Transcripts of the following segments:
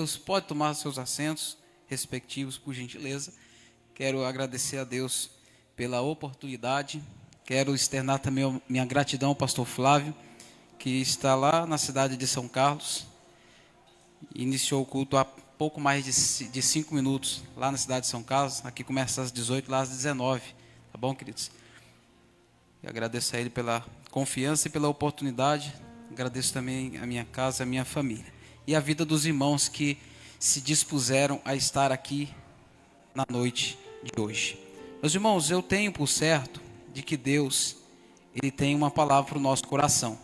Deus, pode tomar seus assentos respectivos, por gentileza. Quero agradecer a Deus pela oportunidade. Quero externar também minha gratidão ao pastor Flávio, que está lá na cidade de São Carlos. Iniciou o culto há pouco mais de 5 minutos lá na cidade de São Carlos. Aqui começa às 18, lá às 19. Tá bom, queridos? Eu agradeço a ele pela confiança e pela oportunidade. Agradeço também a minha casa, a minha família. E a vida dos irmãos que se dispuseram a estar aqui na noite de hoje. Meus irmãos, eu tenho por certo de que Deus, Ele tem uma palavra para o nosso coração.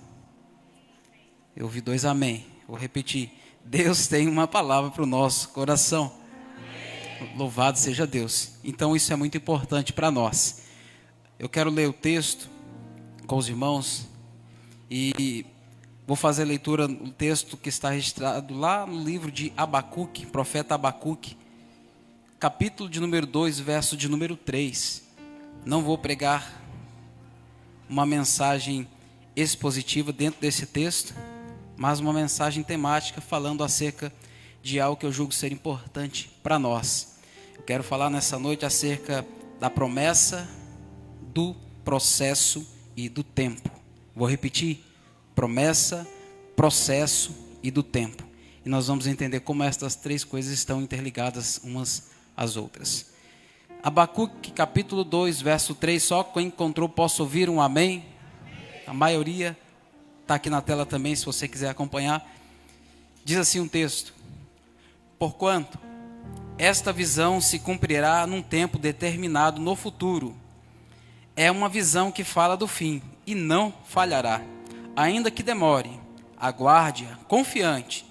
Eu ouvi 2 amém. Vou repetir. Deus tem uma palavra para o nosso coração. Louvado seja Deus. Então isso é muito importante para nós. Eu quero ler o texto com os irmãos e vou fazer a leitura do texto que está registrado lá no livro de Abacuque, profeta Abacuque, capítulo de número 2, verso de número 3. Não vou pregar uma mensagem expositiva dentro desse texto, mas uma mensagem temática falando acerca de algo que eu julgo ser importante para nós. Eu quero falar nessa noite acerca da promessa, do processo e do tempo. Vou repetir: promessa, processo e do tempo. E nós vamos entender como estas 3 coisas estão interligadas umas às outras. Abacuque, capítulo 2, verso 3. Só quem encontrou posso ouvir um amém? A maioria está aqui na tela também, se você quiser acompanhar. Diz assim um texto: porquanto esta visão se cumprirá num tempo determinado no futuro. É uma visão que fala do fim e não falhará. Ainda que demore, aguarde-a confiante,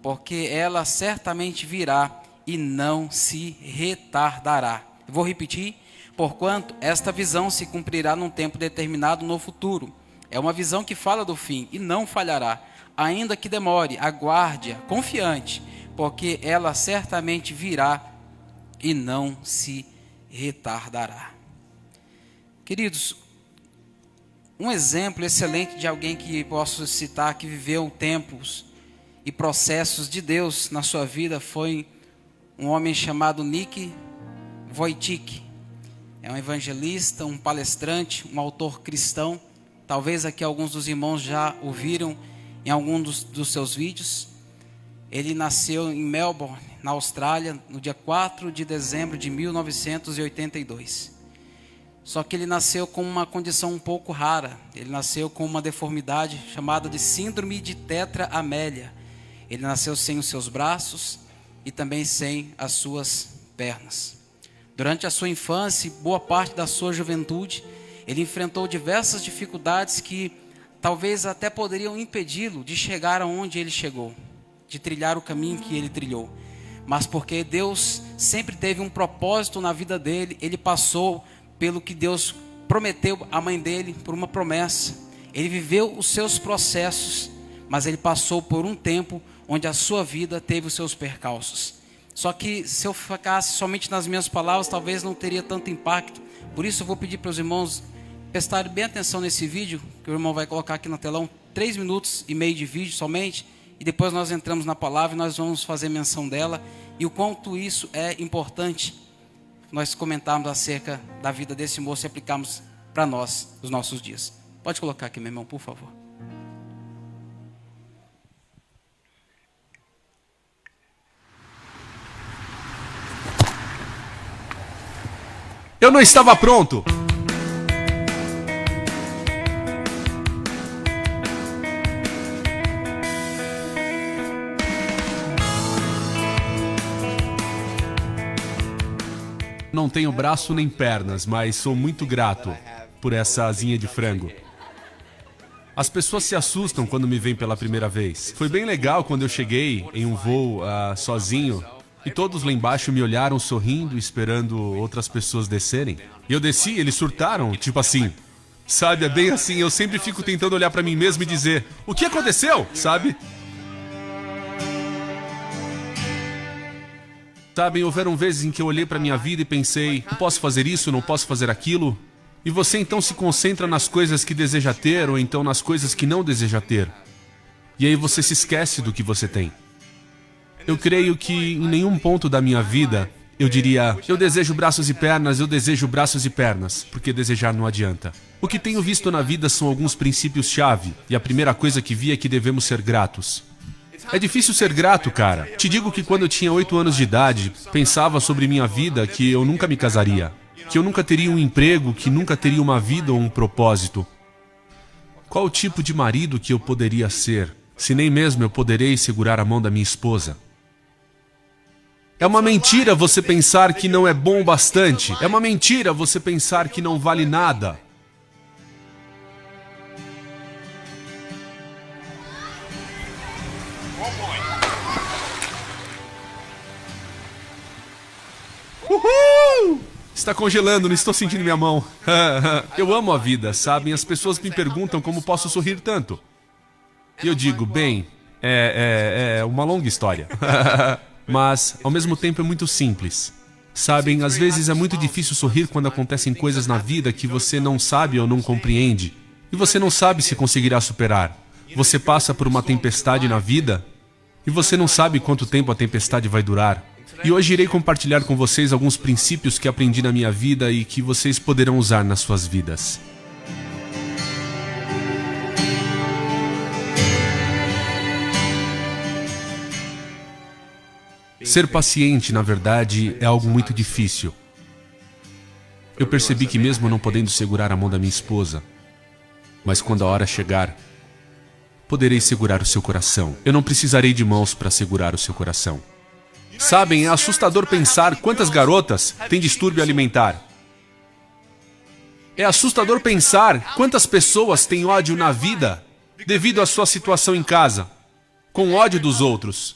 porque ela certamente virá e não se retardará. Vou repetir: porquanto esta visão se cumprirá num tempo determinado no futuro. É uma visão que fala do fim e não falhará. Ainda que demore, aguarde-a confiante, porque ela certamente virá e não se retardará. Queridos, um exemplo excelente de alguém que posso citar que viveu tempos e processos de Deus na sua vida foi um homem chamado Nick Vujicic. É um evangelista, um palestrante, um autor cristão. Talvez aqui alguns dos irmãos já ouviram em algum dos seus vídeos. Ele nasceu em Melbourne, na Austrália, no dia 4 de dezembro de 1982. Só que ele nasceu com uma condição um pouco rara. Ele nasceu com uma deformidade chamada de síndrome de tetra-amélia. Ele nasceu sem os seus braços e também sem as suas pernas. Durante a sua infância e boa parte da sua juventude, ele enfrentou diversas dificuldades que talvez até poderiam impedi-lo de chegar aonde ele chegou, de trilhar o caminho que ele trilhou. Mas porque Deus sempre teve um propósito na vida dele, ele passou pelo que Deus prometeu à mãe dele, por uma promessa. Ele viveu os seus processos, mas ele passou por um tempo onde a sua vida teve os seus percalços. Só que se eu ficasse somente nas minhas palavras, talvez não teria tanto impacto. Por isso eu vou pedir para os irmãos prestarem bem atenção nesse vídeo, que o irmão vai colocar aqui no telão, 3 minutos e meio de vídeo somente, e depois nós entramos na palavra e nós vamos fazer menção dela, e o quanto isso é importante nós comentarmos acerca da vida desse moço e aplicarmos para nós, os nossos dias. Pode colocar aqui, meu irmão, por favor. Eu não estava pronto. Não tenho braço nem pernas, mas sou muito grato por essa asinha de frango. As pessoas se assustam quando me veem pela primeira vez. Foi bem legal quando eu cheguei em um voo sozinho e todos lá embaixo me olharam sorrindo, esperando outras pessoas descerem. E eu desci, eles surtaram, tipo assim. Sabe, é bem assim, eu sempre fico tentando olhar pra mim mesmo e dizer: o que aconteceu? Sabe? Sabem, houveram vezes em que eu olhei para minha vida e pensei: não posso fazer isso, não posso fazer aquilo. E você então se concentra nas coisas que deseja ter ou então nas coisas que não deseja ter. E aí você se esquece do que você tem. Eu creio que em nenhum ponto da minha vida eu diria, eu desejo braços e pernas, eu desejo braços e pernas, porque desejar não adianta. O que tenho visto na vida são alguns princípios-chave, e a primeira coisa que vi é que devemos ser gratos. É difícil ser grato, cara. Te digo que quando eu tinha 8 anos de idade, pensava sobre minha vida que eu nunca me casaria, que eu nunca teria um emprego, que nunca teria uma vida ou um propósito. Qual o tipo de marido que eu poderia ser, se nem mesmo eu poderei segurar a mão da minha esposa? É uma mentira você pensar que não é bom o bastante. É uma mentira você pensar que não vale nada. Uhul! Está congelando, não estou sentindo minha mão. Eu amo a vida, sabem? As pessoas me perguntam como posso sorrir tanto. E eu digo, bem, é uma longa história. Mas, ao mesmo tempo, é muito simples. Sabem, às vezes é muito difícil sorrir quando acontecem coisas na vida que você não sabe ou não compreende. E você não sabe se conseguirá superar. Você passa por uma tempestade na vida e você não sabe quanto tempo a tempestade vai durar. E hoje irei compartilhar com vocês alguns princípios que aprendi na minha vida e que vocês poderão usar nas suas vidas. Ser paciente, na verdade, é algo muito difícil. Eu percebi que mesmo não podendo segurar a mão da minha esposa, mas quando a hora chegar, poderei segurar o seu coração. Eu não precisarei de mãos para segurar o seu coração. Sabem, é assustador pensar quantas garotas têm distúrbio alimentar. É assustador pensar quantas pessoas têm ódio na vida devido à sua situação em casa, com ódio dos outros.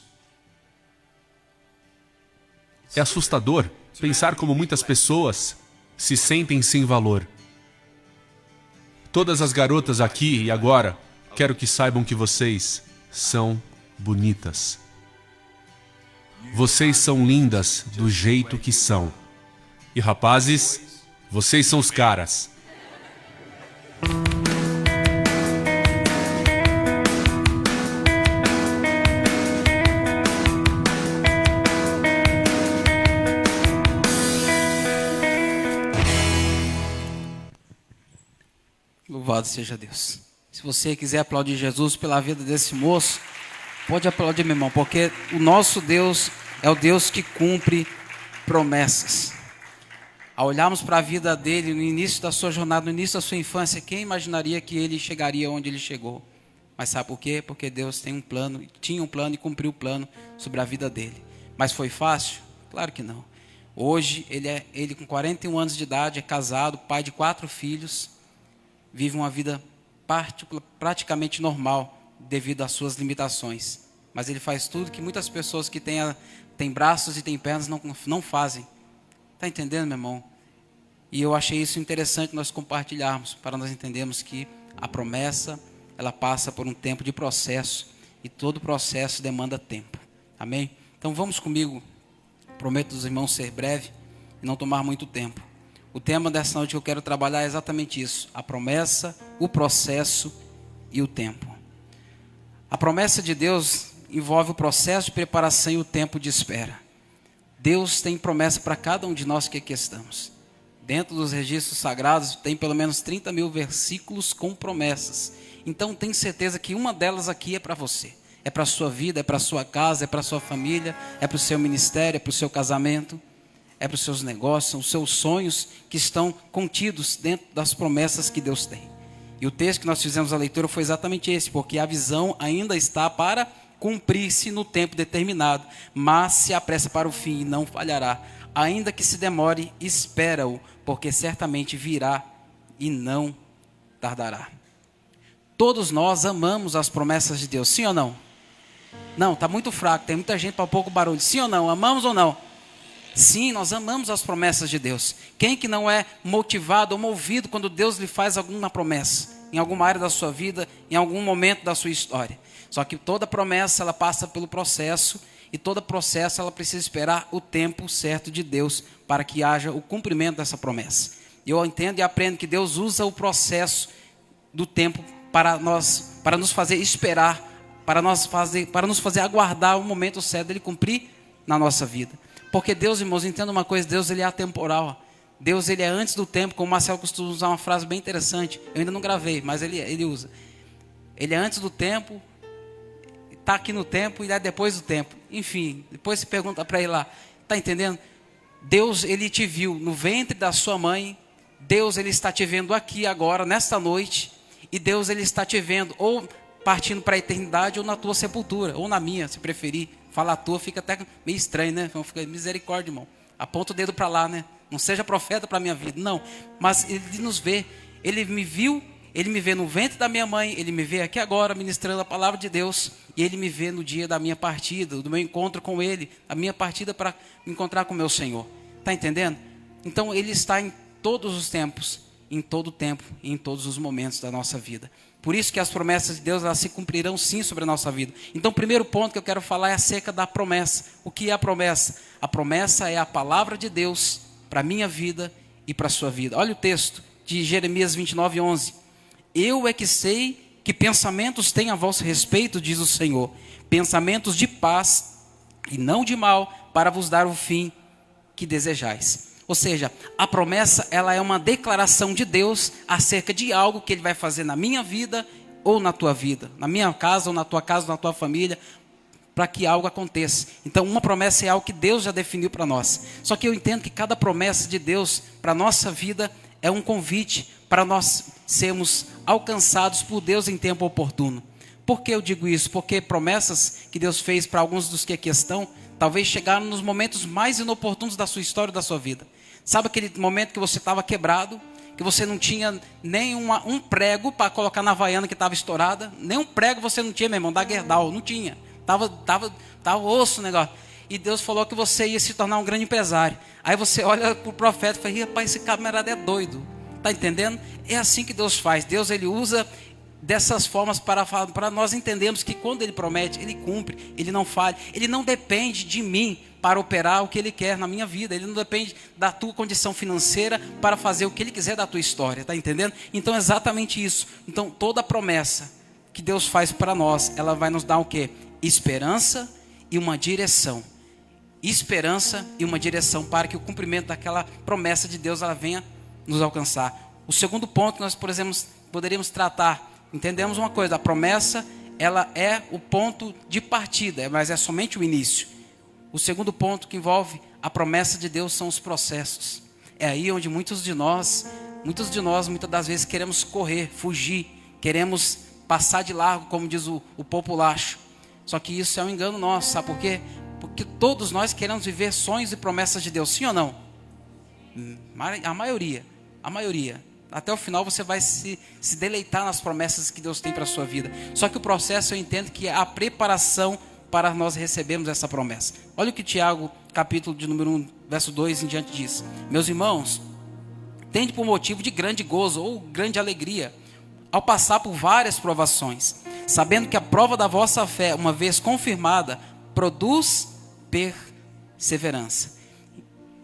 É assustador pensar como muitas pessoas se sentem sem valor. Todas as garotas aqui e agora, quero que saibam que vocês são bonitas. Vocês são lindas do jeito que são. E rapazes, vocês são os caras. Louvado seja Deus. Se você quiser aplaudir Jesus pela vida desse moço, pode aplaudir, meu irmão, porque o nosso Deus é o Deus que cumpre promessas. Ao olharmos para a vida dele, no início da sua jornada, no início da sua infância, quem imaginaria que ele chegaria onde ele chegou? Mas sabe por quê? Porque Deus tem um plano, tinha um plano e cumpriu o plano sobre a vida dele. Mas foi fácil? Claro que não. Hoje, ele com 41 anos de idade, é casado, pai de 4 filhos, vive uma vida praticamente normal devido às suas limitações. Mas ele faz tudo que muitas pessoas que têm braços e têm pernas não fazem. Está entendendo, meu irmão? E eu achei isso interessante nós compartilharmos, para nós entendermos que a promessa, ela passa por um tempo de processo, e todo processo demanda tempo. Amém? Então vamos comigo, prometo aos irmãos ser breve e não tomar muito tempo. O tema dessa noite que eu quero trabalhar é exatamente isso: a promessa, o processo e o tempo. A promessa de Deus envolve o processo de preparação e o tempo de espera. Deus tem promessa para cada um de nós que aqui estamos. Dentro dos registros sagrados tem pelo menos 30 mil versículos com promessas. Então tenho certeza que uma delas aqui é para você. É para a sua vida, é para a sua casa, é para a sua família, é para o seu ministério, é para o seu casamento, é para os seus negócios, são os seus sonhos que estão contidos dentro das promessas que Deus tem. E o texto que nós fizemos a leitura foi exatamente esse, porque a visão ainda está para cumprir-se no tempo determinado, mas se apressa para o fim e não falhará. Ainda que se demore, espera-o, porque certamente virá e não tardará. Todos nós amamos as promessas de Deus, sim ou não? Não, está muito fraco, tem muita gente para pouco barulho. Sim ou não? Amamos ou não? Sim, nós amamos as promessas de Deus. Quem que não é motivado ou movido quando Deus lhe faz alguma promessa? Em alguma área da sua vida, em algum momento da sua história. Só que toda promessa, ela passa pelo processo, e todo processo, ela precisa esperar o tempo certo de Deus para que haja o cumprimento dessa promessa. Eu entendo e aprendo que Deus usa o processo do tempo para nos fazer esperar para nos fazer aguardar o momento certo dele cumprir na nossa vida. Porque Deus, irmãos, entenda uma coisa, Deus ele é atemporal. Deus ele é antes do tempo, como o Marcelo costuma usar uma frase bem interessante. Eu ainda não gravei, mas ele usa. Ele é antes do tempo, está aqui no tempo e é depois do tempo. Enfim, depois se pergunta para ele lá, está entendendo? Deus ele te viu no ventre da sua mãe. Deus ele está te vendo aqui agora, nesta noite. E Deus ele está te vendo ou partindo para a eternidade ou na tua sepultura, ou na minha, se preferir. Falar a tua fica até meio estranho, né? Fica misericórdia, irmão. Aponta o dedo para lá, né? Não seja profeta para a minha vida, não. Mas ele nos vê. Ele me viu, ele me vê no ventre da minha mãe, ele me vê aqui agora ministrando a palavra de Deus. E ele me vê no dia da minha partida, do meu encontro com ele, a minha partida para me encontrar com o meu Senhor. Está entendendo? Então ele está em todos os tempos, em todo o tempo e em todos os momentos da nossa vida. Por isso que as promessas de Deus, elas se cumprirão sim sobre a nossa vida. Então o primeiro ponto que eu quero falar é acerca da promessa. O que é a promessa? A promessa é a palavra de Deus para a minha vida e para a sua vida. Olha o texto de Jeremias 29:11. Eu é que sei que pensamentos têm a vosso respeito, diz o Senhor, pensamentos de paz e não de mal, para vos dar o fim que desejais. Ou seja, a promessa ela é uma declaração de Deus acerca de algo que Ele vai fazer na minha vida ou na tua vida, na minha casa ou na tua casa ou na tua família, para que algo aconteça. Então uma promessa é algo que Deus já definiu para nós. Só que eu entendo que cada promessa de Deus para a nossa vida é um convite para nós sermos alcançados por Deus em tempo oportuno. Por que eu digo isso? Porque promessas que Deus fez para alguns dos que aqui estão, talvez chegaram nos momentos mais inoportunos da sua história e da sua vida. Sabe aquele momento que você estava quebrado, que você não tinha nem um prego para colocar na havaiana que estava estourada? Nem um prego você não tinha, meu irmão, da Gerdau, não tinha. Tava osso o negócio. E Deus falou que você ia se tornar um grande empresário. Aí você olha para o profeta e fala, rapaz, esse camarada é doido. Está entendendo? É assim que Deus faz. Deus ele usa dessas formas para nós entendermos que quando Ele promete, Ele cumpre, Ele não falha. Ele não depende de mim para operar o que Ele quer na minha vida. Ele não depende da tua condição financeira para fazer o que Ele quiser da tua história. Está entendendo? Então é exatamente isso. Então toda promessa que Deus faz para nós, ela vai nos dar o quê? Esperança e uma direção. Esperança e uma direção para que o cumprimento daquela promessa de Deus ela venha nos alcançar. O segundo ponto que nós poderíamos tratar, entendemos uma coisa, a promessa ela é o ponto de partida, mas é somente o início. O segundo ponto que envolve a promessa de Deus são os processos. É aí onde muitas muitas das vezes queremos correr, fugir, queremos passar de largo, como diz o populacho. Só que isso é um engano nosso, sabe por quê? Porque todos nós queremos viver sonhos e promessas de Deus, sim ou não? A maioria. Até o final você vai se deleitar nas promessas que Deus tem para a sua vida. Só que o processo eu entendo que é a preparação para nós recebermos essa promessa. Olha o que Tiago, capítulo de número 1, verso 2 em diante diz. Meus irmãos, tende por motivo de grande gozo ou grande alegria, ao passar por várias provações, sabendo que a prova da vossa fé, uma vez confirmada, produz perseverança.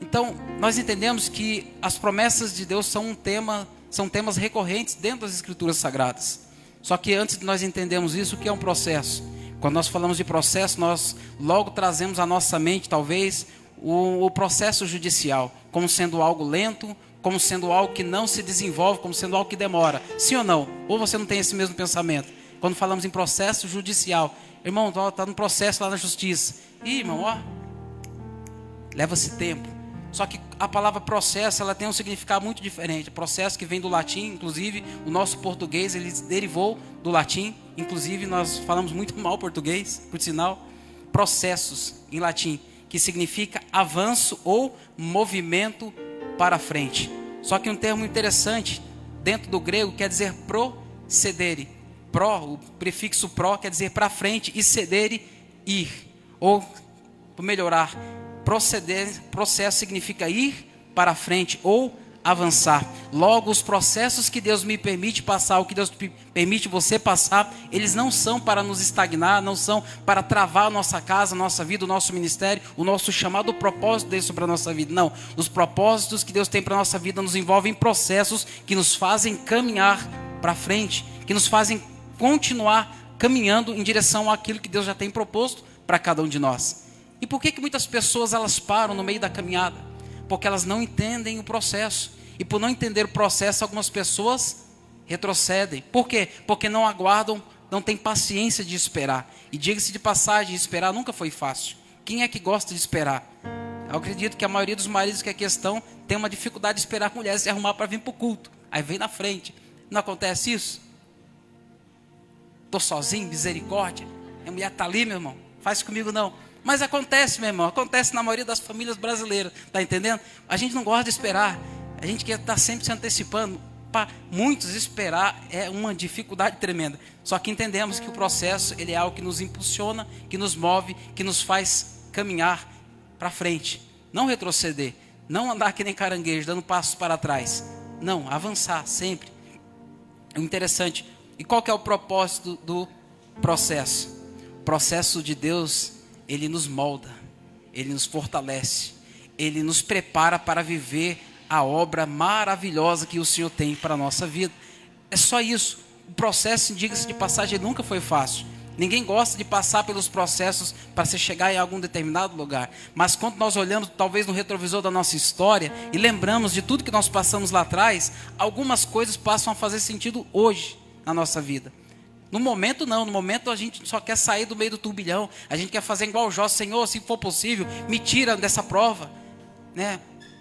Então, nós entendemos que as promessas de Deus são temas recorrentes dentro das Escrituras Sagradas. Só que antes de nós entendermos isso, o que é um processo? Quando nós falamos de processo, nós logo trazemos à nossa mente, talvez, o processo judicial, como sendo algo lento, como sendo algo que não se desenvolve, como sendo algo que demora. Sim ou não? Ou você não tem esse mesmo pensamento? Quando falamos em processo judicial, irmão, está no processo lá na justiça. Ih, irmão, leva-se tempo. Só que a palavra processo, ela tem um significado muito diferente. Processo que vem do latim, inclusive o nosso português, ele derivou do latim. Inclusive nós falamos muito mal português, por sinal. Processos, em latim, que significa avanço ou movimento para frente. Só que um termo interessante, dentro do grego, quer dizer procedere. O prefixo pro quer dizer para frente e cedere, ir. Ou, para melhorar, processo significa ir para frente ou avançar. Logo, os processos que Deus me permite passar, o que Deus permite você passar, eles não são para nos estagnar, não são para travar a nossa casa, a nossa vida, o nosso ministério, o nosso chamado, o propósito dele sobre a nossa vida. Não, os propósitos que Deus tem para a nossa vida nos envolvem processos que nos fazem caminhar para frente, que nos fazem continuar caminhando em direção àquilo que Deus já tem proposto para cada um de nós. E por que muitas pessoas elas param no meio da caminhada? Porque elas não entendem o processo. E por não entender o processo, algumas pessoas retrocedem. Por quê? Porque não aguardam, não têm paciência de esperar. E diga-se de passagem, esperar nunca foi fácil. Quem é que gosta de esperar? Eu acredito que a maioria dos maridos que aqui estão tem uma dificuldade de esperar a mulher se arrumar para vir para o culto. Aí vem na frente. Não acontece isso? Estou sozinho, misericórdia. A mulher está ali, meu irmão. Faz comigo não. Mas acontece, meu irmão. Acontece na maioria das famílias brasileiras. Está entendendo? A gente não gosta de esperar. A gente quer estar sempre se antecipando. Para muitos, esperar é uma dificuldade tremenda. Só que entendemos que o processo ele é algo que nos impulsiona, que nos move, que nos faz caminhar para frente. Não retroceder. Não andar que nem caranguejo, dando passos para trás. Não, avançar sempre. É interessante. E qual que é o propósito do processo? O processo de Deus, ele nos molda, ele nos fortalece, ele nos prepara para viver a obra maravilhosa que o Senhor tem para a nossa vida. É só isso. O processo, diga-se de passagem, nunca foi fácil. Ninguém gosta de passar pelos processos para se chegar em algum determinado lugar. Mas quando nós olhamos talvez no retrovisor da nossa história e lembramos de tudo que nós passamos lá atrás, algumas coisas passam a fazer sentido hoje na nossa vida. No momento não, no momento a gente só quer sair do meio do turbilhão. A gente quer fazer igual o Jó, Senhor, se for possível, me tira dessa prova, né?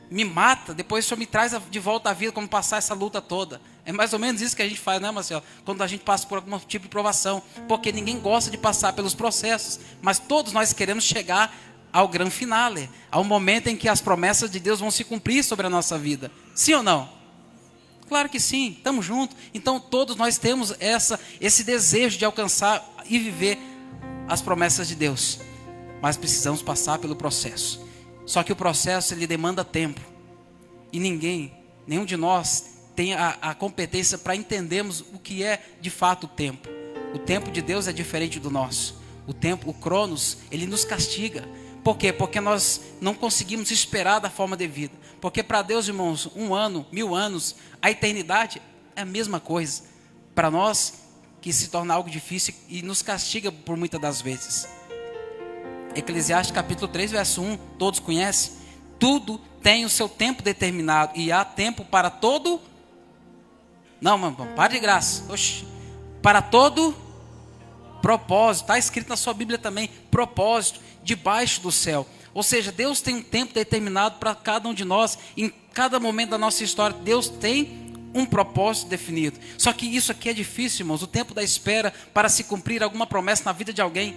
Me mata, depois o Senhor me traz de volta à vida, como passar essa luta toda. É mais ou menos isso que a gente faz, né, Marcelo? Quando a gente passa por algum tipo de provação. Porque ninguém gosta de passar pelos processos, mas todos nós queremos chegar ao grande finale, ao momento em que as promessas de Deus vão se cumprir sobre a nossa vida. Sim ou não? Claro que sim, estamos juntos. Então todos nós temos esse desejo de alcançar e viver as promessas de Deus. Mas precisamos passar pelo processo. Só que o processo ele demanda tempo. E nenhum de nós tem a competência para entendermos o que é de fato o tempo. O tempo de Deus é diferente do nosso. O Cronos, ele nos castiga. Por quê? Porque nós não conseguimos esperar da forma devida. Porque para Deus, irmãos, 1 ano, 1000 anos, a eternidade é a mesma coisa. Para nós, que se torna algo difícil e nos castiga por muitas das vezes. Eclesiastes capítulo 3, verso 1, todos conhecem? Tudo tem o seu tempo determinado e há tempo para todo... Não, mano, para de graça. Oxi. Para todo propósito. Está escrito na sua Bíblia também, propósito, debaixo do céu. Ou seja, Deus tem um tempo determinado para cada um de nós. Em cada momento da nossa história, Deus tem um propósito definido. Só que isso aqui é difícil, irmãos. O tempo da espera para se cumprir alguma promessa na vida de alguém.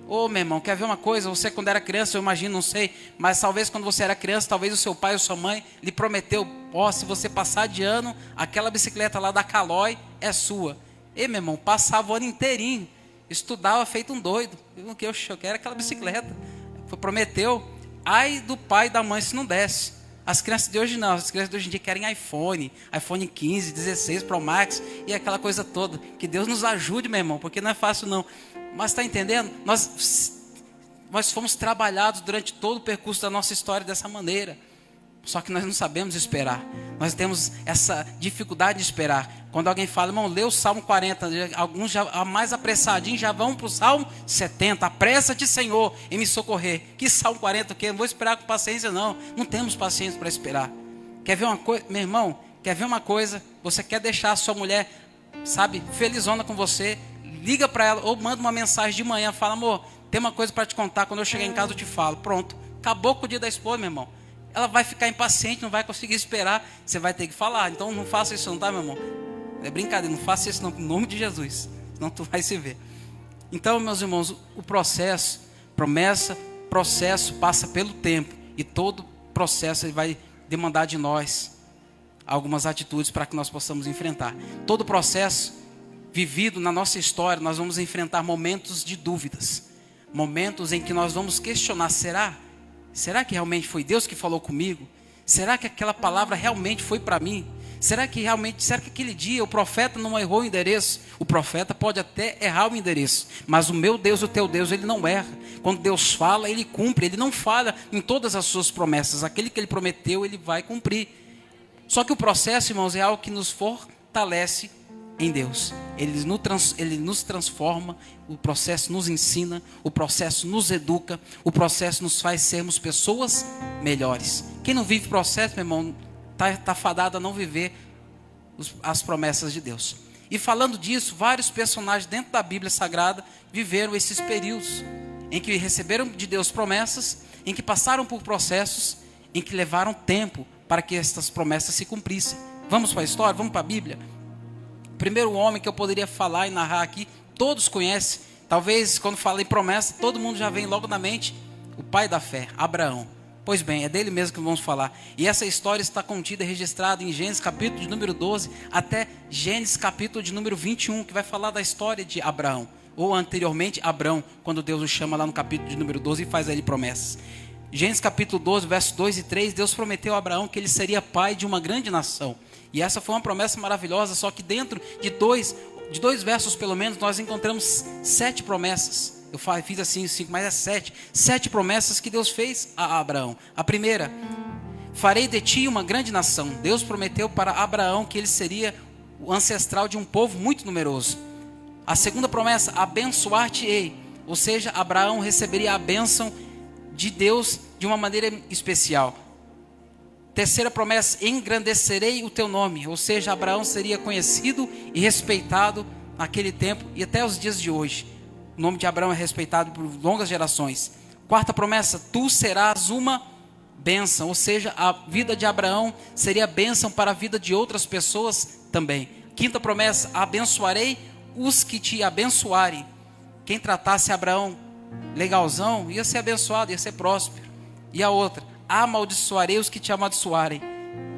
Ô, meu irmão, quer ver uma coisa? Você quando era criança, eu imagino, não sei, mas talvez quando você era criança, talvez o seu pai ou sua mãe lhe prometeu, se você passar de ano, aquela bicicleta lá da Calói é sua. E, meu irmão, passava o ano inteirinho, estudava feito um doido. Eu quero aquela bicicleta. Prometeu. Ai do pai e da mãe se não desse. As crianças de hoje não, as crianças de hoje em dia querem iPhone 15, 16 Pro Max e aquela coisa toda. Que Deus nos ajude, meu irmão, porque não é fácil não. Mas está entendendo? Nós fomos trabalhados durante todo o percurso da nossa história dessa maneira. Só que nós não sabemos esperar. Nós temos essa dificuldade de esperar. Quando alguém fala, irmão, lê o Salmo 40. Alguns já mais apressadinhos já vão para o Salmo 70. Apressa-te, Senhor, em me socorrer. Que Salmo 40 o quê? Não vou esperar com paciência, não. Não temos paciência para esperar. Quer ver uma coisa? Meu irmão, quer ver uma coisa? Você quer deixar a sua mulher, sabe, felizona com você? Liga para ela ou manda uma mensagem de manhã. Fala, amor, tem uma coisa para te contar. Quando eu chegar em casa eu te falo. Pronto. Acabou com o dia da esposa, meu irmão. Ela vai ficar impaciente, não vai conseguir esperar. Você vai ter que falar. Então não faça isso não, tá, meu irmão? É brincadeira, não faça isso não, em nome de Jesus. Senão tu vai se ver. Então, meus irmãos, o processo, processo passa pelo tempo. E todo processo ele vai demandar de nós algumas atitudes para que nós possamos enfrentar. Todo processo vivido na nossa história, nós vamos enfrentar momentos de dúvidas. Momentos em que nós vamos questionar, Será que realmente foi Deus que falou comigo? Será que aquela palavra realmente foi para mim? Será que aquele dia o profeta não errou o endereço? O profeta pode até errar o endereço, mas o meu Deus, o teu Deus, ele não erra. Quando Deus fala, ele cumpre, ele não falha em todas as suas promessas. Aquele que ele prometeu, ele vai cumprir. Só que o processo, irmãos, é algo que nos fortalece em Deus. Ele nos transforma, o processo nos ensina, o processo nos educa, o processo nos faz sermos pessoas melhores. Quem não vive processo, meu irmão, está fadado a não viver as promessas de Deus. E falando disso, vários personagens dentro da Bíblia Sagrada viveram esses períodos em que receberam de Deus promessas, em que passaram por processos, em que levaram tempo para que estas promessas se cumprissem. Vamos para a história, vamos para a Bíblia. O primeiro homem que eu poderia falar e narrar aqui, todos conhecem. Talvez quando falei promessa, todo mundo já vem logo na mente, o pai da fé, Abraão. Pois bem, é dele mesmo que vamos falar. E essa história está contida e registrada em Gênesis capítulo de número 12 até Gênesis capítulo de número 21, que vai falar da história de Abraão. Ou anteriormente, Abrão, quando Deus o chama lá no capítulo de número 12 e faz a ele promessas. Gênesis capítulo 12, versos 2 e 3, Deus prometeu a Abraão que ele seria pai de uma grande nação. E essa foi uma promessa maravilhosa, só que dentro de dois versos pelo menos, nós encontramos 7 promessas. Eu fiz assim 5, mas é 7. 7 promessas que Deus fez a Abraão. A primeira, farei de ti uma grande nação. Deus prometeu para Abraão que ele seria o ancestral de um povo muito numeroso. A segunda promessa, abençoar-te-ei. Ou seja, Abraão receberia a bênção de Deus de uma maneira especial. Terceira promessa, engrandecerei o teu nome. Ou seja, Abraão seria conhecido e respeitado naquele tempo e até os dias de hoje. O nome de Abraão é respeitado por longas gerações. Quarta promessa, tu serás uma bênção. Ou seja, a vida de Abraão seria bênção para a vida de outras pessoas também. Quinta promessa, abençoarei os que te abençoarem. Quem tratasse Abraão legalzão, ia ser abençoado, ia ser próspero. E a outra, amaldiçoarei os que te amaldiçoarem.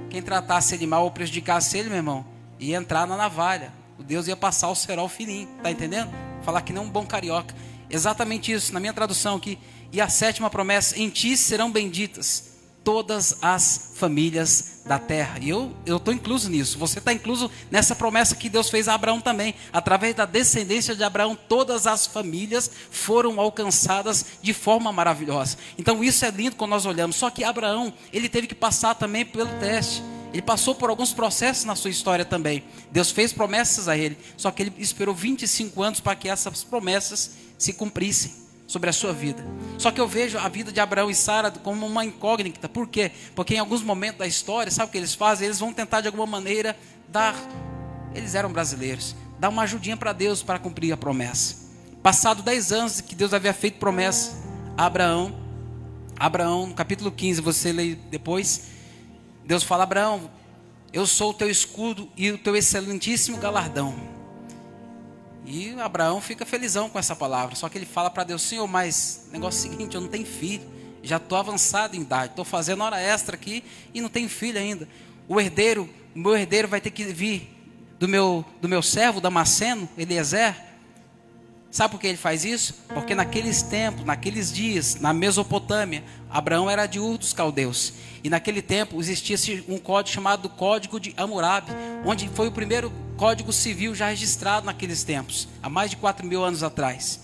Quem tratasse ele mal ou prejudicasse ele, meu irmão, ia entrar na navalha. O Deus ia passar o cerol fininho, tá entendendo? Falar que nem um bom carioca. Exatamente isso, na minha tradução aqui. E a sétima promessa, em ti serão benditas todas as famílias da terra. E eu estou incluso nisso. Você está incluso nessa promessa que Deus fez a Abraão também. Através da descendência de Abraão, todas as famílias foram alcançadas de forma maravilhosa. Então isso é lindo quando nós olhamos. Só que Abraão, ele teve que passar também pelo teste. Ele passou por alguns processos na sua história também. Deus fez promessas a ele. Só que ele esperou 25 anos para que essas promessas se cumprissem sobre a sua vida. Só que eu vejo a vida de Abraão e Sara como uma incógnita. Por quê? Porque em alguns momentos da história, sabe o que eles fazem? Eles vão tentar de alguma maneira eles eram brasileiros, dar uma ajudinha para Deus para cumprir a promessa. Passado 10 anos que Deus havia feito promessa a Abraão, no capítulo 15, você lê depois, Deus fala: Abraão, eu sou o teu escudo e o teu excelentíssimo galardão. E Abraão fica felizão com essa palavra. Só que ele fala para Deus: Senhor, mas negócio é o seguinte, eu não tenho filho. Já estou avançado em idade. Estou fazendo hora extra aqui e não tenho filho ainda. O meu herdeiro vai ter que vir do meu servo Damasceno, Eliezer. Sabe por que ele faz isso? Porque naqueles tempos, naqueles dias, na Mesopotâmia, Abraão era de Ur dos Caldeus. E naquele tempo existia um código chamado Código de Hammurabi, onde foi o primeiro código civil já registrado naqueles tempos, há mais de 4.000 anos atrás.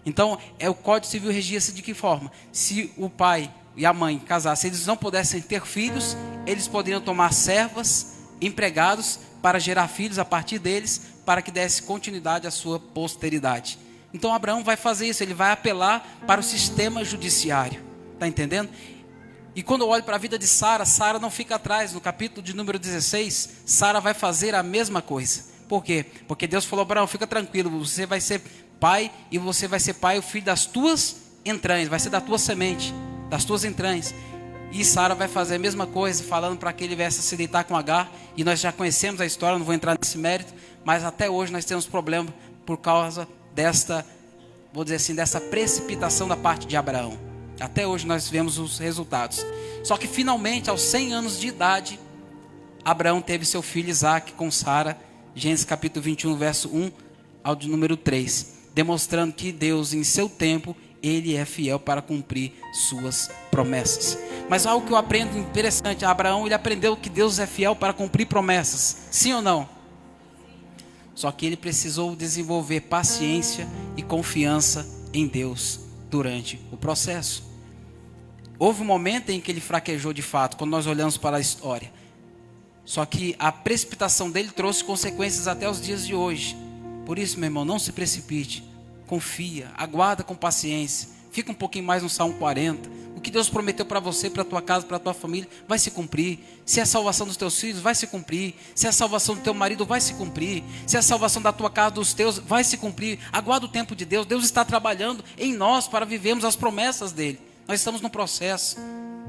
Então, o Código Civil regia-se de que forma? Se o pai e a mãe casassem, eles não pudessem ter filhos, eles poderiam tomar servas, empregados, para gerar filhos a partir deles, para que desse continuidade à sua posteridade. Então Abraão vai fazer isso, ele vai apelar para o sistema judiciário. Está entendendo? E quando eu olho para a vida de Sara, Sara não fica atrás. No capítulo de número 16, Sara vai fazer a mesma coisa. Por quê? Porque Deus falou: Abraão, fica tranquilo, você vai ser pai, e você vai ser pai, o filho das tuas entranhas, vai ser da tua semente, das tuas entranhas. E Sara vai fazer a mesma coisa, falando para que ele viesse a se deitar com Agar. E nós já conhecemos a história, não vou entrar nesse mérito, mas até hoje nós temos problema por causa desta, vou dizer assim, dessa precipitação da parte de Abraão. Até hoje nós vemos os resultados. Só que finalmente, aos 100 anos de idade, Abraão teve seu filho Isaque com Sara. Gênesis capítulo 21, verso 1 ao de número 3. Demonstrando que Deus, em seu tempo, Ele é fiel para cumprir suas promessas. Mas algo que eu aprendo interessante: Abraão, ele aprendeu que Deus é fiel para cumprir promessas. Sim ou não? Só que ele precisou desenvolver paciência e confiança em Deus durante o processo. Houve um momento em que ele fraquejou de fato, quando nós olhamos para a história. Só que a precipitação dele trouxe consequências até os dias de hoje. Por isso, meu irmão, não se precipite. Confia, aguarda com paciência. Fica um pouquinho mais no Salmo 40. O que Deus prometeu para você, para a tua casa, para a tua família, vai se cumprir. Se é a salvação dos teus filhos, vai se cumprir. Se é a salvação do teu marido, vai se cumprir. Se é a salvação da tua casa, dos teus, vai se cumprir. Aguarda o tempo de Deus. Deus está trabalhando em nós para vivermos as promessas dele. Nós estamos no processo.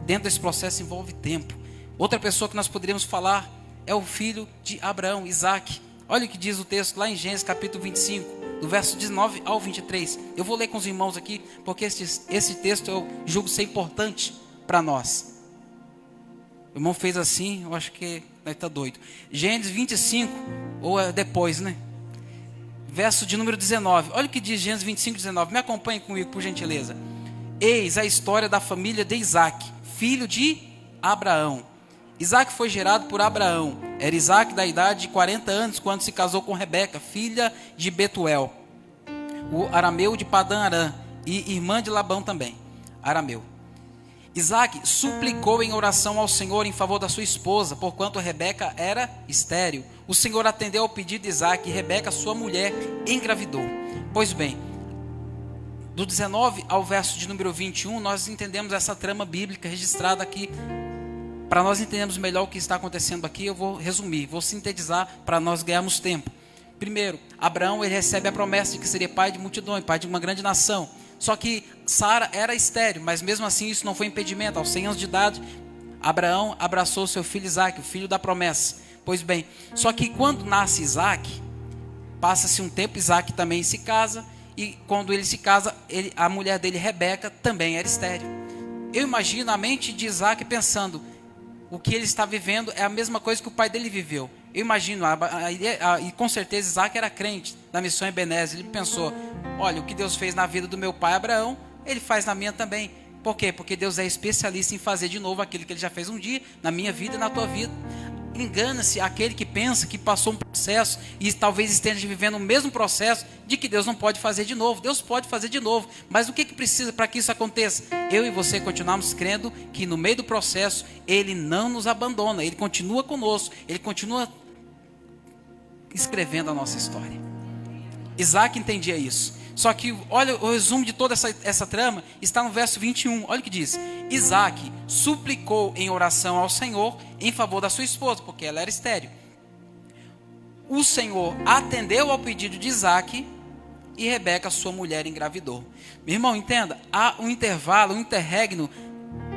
Dentro desse processo envolve tempo. Outra pessoa que nós poderíamos falar é o filho de Abraão, Isaac. Olha o que diz o texto lá em Gênesis capítulo 25, do verso 19 ao 23. Eu vou ler com os irmãos aqui, porque esse texto eu julgo ser importante para nós. O irmão fez assim, eu acho que ele está doido. Gênesis 25, ou é depois, né? Verso de número 19. Olha o que diz Gênesis 25, 19. Me acompanhe comigo, por gentileza. Eis a história da família de Isaac, filho de Abraão. Isaac foi gerado por Abraão. Era Isaac da idade de 40 anos quando se casou com Rebeca, filha de Betuel, o arameu de Padã Arã, e irmã de Labão também, arameu. Isaac suplicou em oração ao Senhor em favor da sua esposa, porquanto Rebeca era estéril. O Senhor atendeu ao pedido de Isaac e Rebeca, sua mulher, engravidou. Pois bem, do 19 ao verso de número 21, nós entendemos essa trama bíblica registrada aqui. Para nós entendermos melhor o que está acontecendo aqui, eu vou resumir, vou sintetizar para nós ganharmos tempo. Primeiro, Abraão ele recebe a promessa de que seria pai de multidões, pai de uma grande nação. Só que Sara era estéril, mas mesmo assim isso não foi impedimento. Aos 100 anos de idade, Abraão abraçou seu filho Isaac, o filho da promessa. Pois bem, só que quando nasce Isaac, passa-se um tempo, Isaac também se casa, e quando ele se casa, a mulher dele, Rebeca, também era estéril. Eu imagino a mente de Isaac pensando, o que ele está vivendo é a mesma coisa que o pai dele viveu. Eu imagino, e com certeza Isaac era crente da missão Ebenezer. Ele pensou, olha, o que Deus fez na vida do meu pai Abraão, ele faz na minha também. Por quê? Porque Deus é especialista em fazer de novo aquilo que ele já fez um dia, na minha vida e na tua vida. Engana-se aquele que pensa que passou um processo e talvez esteja vivendo o mesmo processo, de que Deus não pode fazer de novo. Deus pode fazer de novo, mas o que precisa para que isso aconteça? Eu e você continuamos crendo que no meio do processo Ele não nos abandona, Ele continua conosco, Ele continua escrevendo a nossa história. Isaac entendia isso. Só que olha o resumo de toda essa trama, está no verso 21, olha o que diz. Isaac suplicou em oração ao Senhor em favor da sua esposa, porque ela era estéril. O Senhor atendeu ao pedido de Isaac e Rebeca, sua mulher, engravidou. Meu irmão, entenda, há um intervalo, um interregno,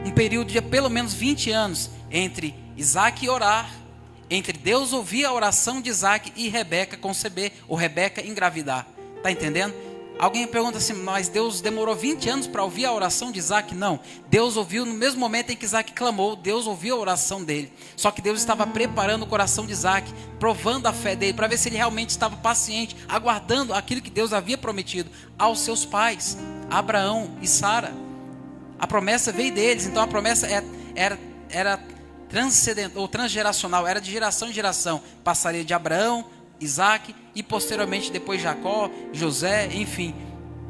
um período de pelo menos 20 anos entre Isaac orar, entre Deus ouvir a oração de Isaac e Rebeca conceber, ou Rebeca engravidar. Está entendendo? Alguém pergunta assim, mas Deus demorou 20 anos para ouvir a oração de Isaac? Não, Deus ouviu no mesmo momento em que Isaac clamou, Deus ouviu a oração dele. Só que Deus estava preparando o coração de Isaac, provando a fé dele, para ver se ele realmente estava paciente, aguardando aquilo que Deus havia prometido aos seus pais, Abraão e Sara. A promessa veio deles, então a promessa era transcendental ou transgeracional, era de geração em geração, passaria de Abraão, Isaac e posteriormente depois Jacó, José, enfim,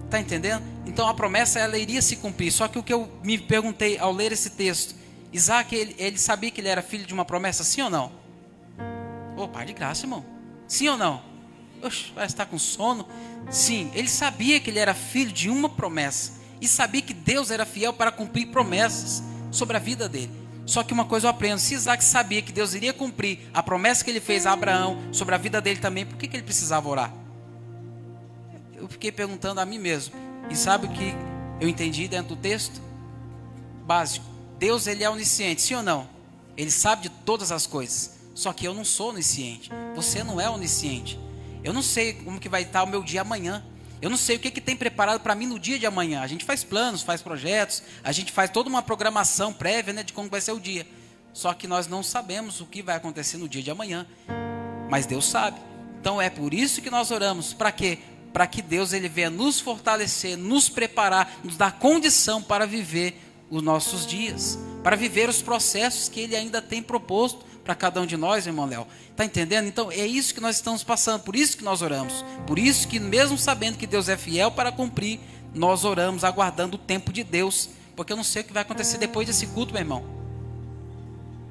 está entendendo? Então a promessa ela iria se cumprir. Só que o que eu me perguntei ao ler esse texto, Isaac ele sabia que ele era filho de uma promessa, sim ou não? Ô, pai de graça, irmão, sim ou não? Oxe, vai estar com sono? Sim, ele sabia que ele era filho de uma promessa e sabia que Deus era fiel para cumprir promessas sobre a vida dele. Só que uma coisa eu aprendo, se Isaac sabia que Deus iria cumprir a promessa que ele fez a Abraão sobre a vida dele também, por que ele precisava orar? Eu fiquei perguntando a mim mesmo. E sabe o que eu entendi dentro do texto? Básico. Deus ele é onisciente, sim ou não? Ele sabe de todas as coisas. Só que eu não sou onisciente. Você não é onisciente. Eu não sei como que vai estar o meu dia amanhã. Eu não sei o que tem preparado para mim no dia de amanhã. A gente faz planos, faz projetos, a gente faz toda uma programação prévia, né, de como vai ser o dia. Só que nós não sabemos o que vai acontecer no dia de amanhã. Mas Deus sabe. Então é por isso que nós oramos. Para quê? Para que Deus ele venha nos fortalecer, nos preparar, nos dar condição para viver os nossos dias. Para viver os processos que Ele ainda tem proposto para cada um de nós, irmão Léo. Está entendendo? Então é isso que nós estamos passando, por isso que nós oramos. Por isso que mesmo sabendo que Deus é fiel para cumprir, nós oramos aguardando o tempo de Deus. Porque eu não sei o que vai acontecer depois desse culto, meu irmão.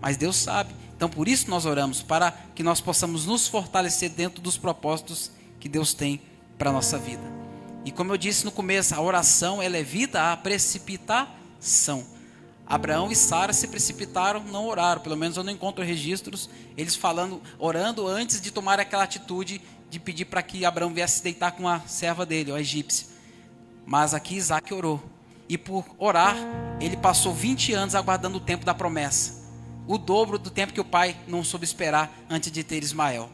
Mas Deus sabe. Então, por isso nós oramos, para que nós possamos nos fortalecer dentro dos propósitos que Deus tem para a nossa vida. E como eu disse no começo, a oração ela evita a precipitação. Abraão e Sara se precipitaram, não oraram. Pelo menos eu não encontro registros, eles orando antes de tomar aquela atitude de pedir para que Abraão viesse se deitar com a serva dele, a egípcia. Mas aqui Isaac orou. E por orar, ele passou 20 anos aguardando o tempo da promessa. O dobro do tempo que o pai não soube esperar antes de ter Ismael.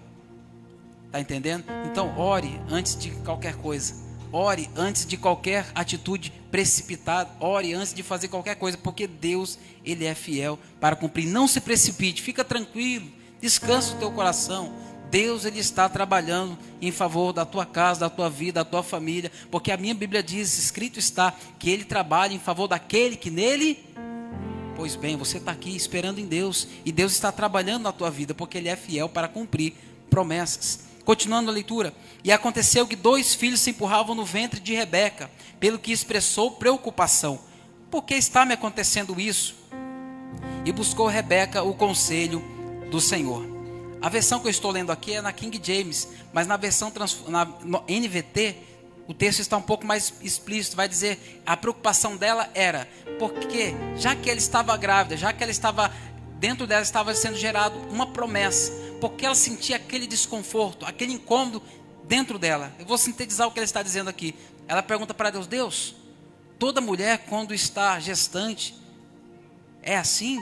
Está entendendo? Então ore antes de qualquer coisa. Ore antes de qualquer atitude precipitada. Ore antes de fazer qualquer coisa. Porque Deus, Ele é fiel para cumprir. Não se precipite. Fica tranquilo. Descansa o teu coração. Deus, Ele está trabalhando em favor da tua casa, da tua vida, da tua família. Porque a minha Bíblia diz, escrito está, que Ele trabalha em favor daquele que nele... Pois bem, você está aqui esperando em Deus. E Deus está trabalhando na tua vida. Porque Ele é fiel para cumprir promessas. Continuando a leitura. E aconteceu que 2 filhos se empurravam no ventre de Rebeca, pelo que expressou preocupação. Por que está me acontecendo isso? E buscou Rebeca o conselho do Senhor. A versão que eu estou lendo aqui é na King James, mas na versão no NVT, o texto está um pouco mais explícito. Vai dizer, a preocupação dela era, porque já que ela estava grávida, já que ela estava, dentro dela estava sendo gerado uma promessa, porque ela sentia aquele desconforto, aquele incômodo dentro dela. Eu vou sintetizar o que ela está dizendo aqui. Ela pergunta para Deus, Deus, toda mulher quando está gestante, é assim?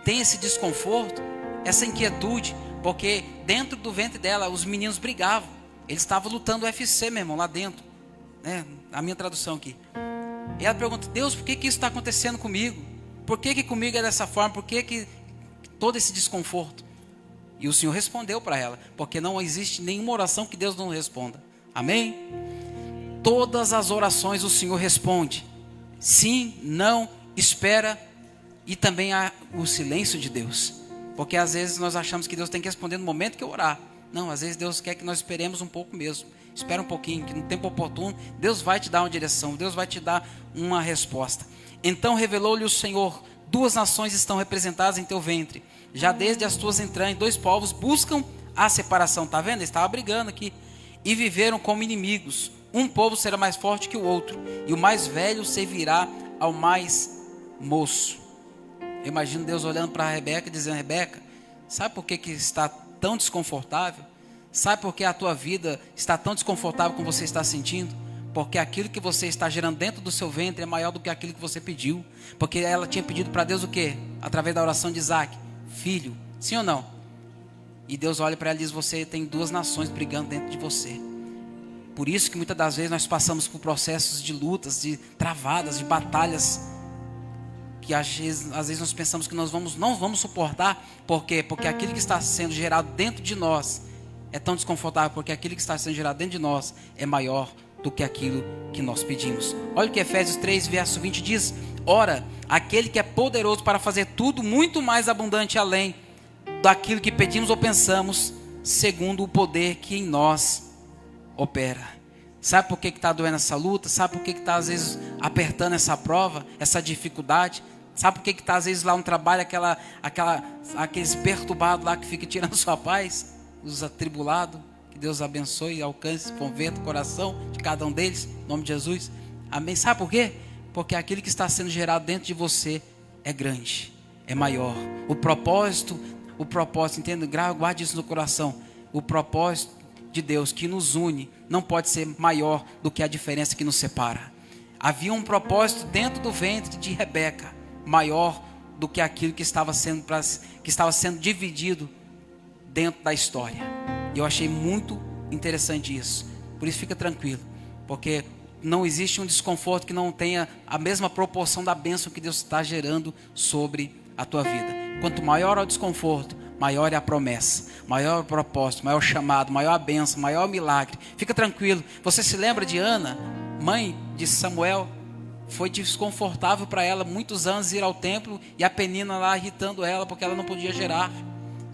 Tem esse desconforto, essa inquietude, porque dentro do ventre dela os meninos brigavam. Eles estavam lutando UFC, meu irmão, lá dentro. A minha tradução aqui. E ela pergunta, Deus, por que isso está acontecendo comigo? Por que comigo é dessa forma? Por que todo esse desconforto? E o Senhor respondeu para ela, porque não existe nenhuma oração que Deus não responda. Amém? Todas as orações o Senhor responde. Sim, não, espera. E também há o silêncio de Deus. Porque às vezes nós achamos que Deus tem que responder no momento que eu orar. Não, às vezes Deus quer que nós esperemos um pouco mesmo. Espera um pouquinho, que no tempo oportuno, Deus vai te dar uma direção. Deus vai te dar uma resposta. Então revelou-lhe o Senhor, 2 nações estão representadas em teu ventre. Já desde as tuas entranhas, 2 povos buscam a separação. Está vendo? Ele estava brigando aqui. E viveram como inimigos. Um povo será mais forte que o outro. E o mais velho servirá ao mais moço. Eu imagino Deus olhando para Rebeca e dizendo, Rebeca, sabe por que está tão desconfortável? Sabe por que a tua vida está tão desconfortável como você está sentindo? Porque aquilo que você está gerando dentro do seu ventre é maior do que aquilo que você pediu. Porque ela tinha pedido para Deus o quê? Através da oração de Isaac. Filho, sim ou não? E Deus olha para ela e diz, você tem 2 nações brigando dentro de você. Por isso que muitas das vezes nós passamos por processos de lutas, de travadas, de batalhas, que às vezes nós pensamos que nós não vamos suportar. Por quê? Porque aquilo que está sendo gerado dentro de nós é tão desconfortável, porque aquilo que está sendo gerado dentro de nós é maior do que aquilo que nós pedimos. Olha o que Efésios 3, verso 20 diz, ora, aquele que é poderoso para fazer tudo muito mais abundante além daquilo que pedimos ou pensamos, segundo o poder que em nós opera. Sabe por que está doendo essa luta? Sabe por que está às vezes apertando essa prova, essa dificuldade? Sabe por que está às vezes lá no trabalho aqueles perturbados lá que fica tirando sua paz? Os atribulados, que Deus abençoe e alcance, converta o coração de cada um deles, em nome de Jesus. Amém? Sabe por quê? Porque aquilo que está sendo gerado dentro de você é grande, é maior. O propósito, entenda, guarde isso no coração. O propósito de Deus que nos une não pode ser maior do que a diferença que nos separa. Havia um propósito dentro do ventre de Rebeca, maior do que aquilo que estava sendo dividido dentro da história. E eu achei muito interessante isso. Por isso fica tranquilo, porque não existe um desconforto que não tenha a mesma proporção da bênção que Deus está gerando sobre a tua vida. Quanto maior é o desconforto, maior é a promessa, maior é o propósito, maior é o chamado, maior a bênção, maior é o milagre. Fica tranquilo. Você se lembra de Ana, mãe de Samuel? Foi desconfortável para ela muitos anos ir ao templo e a Penina lá irritando ela porque ela não podia gerar.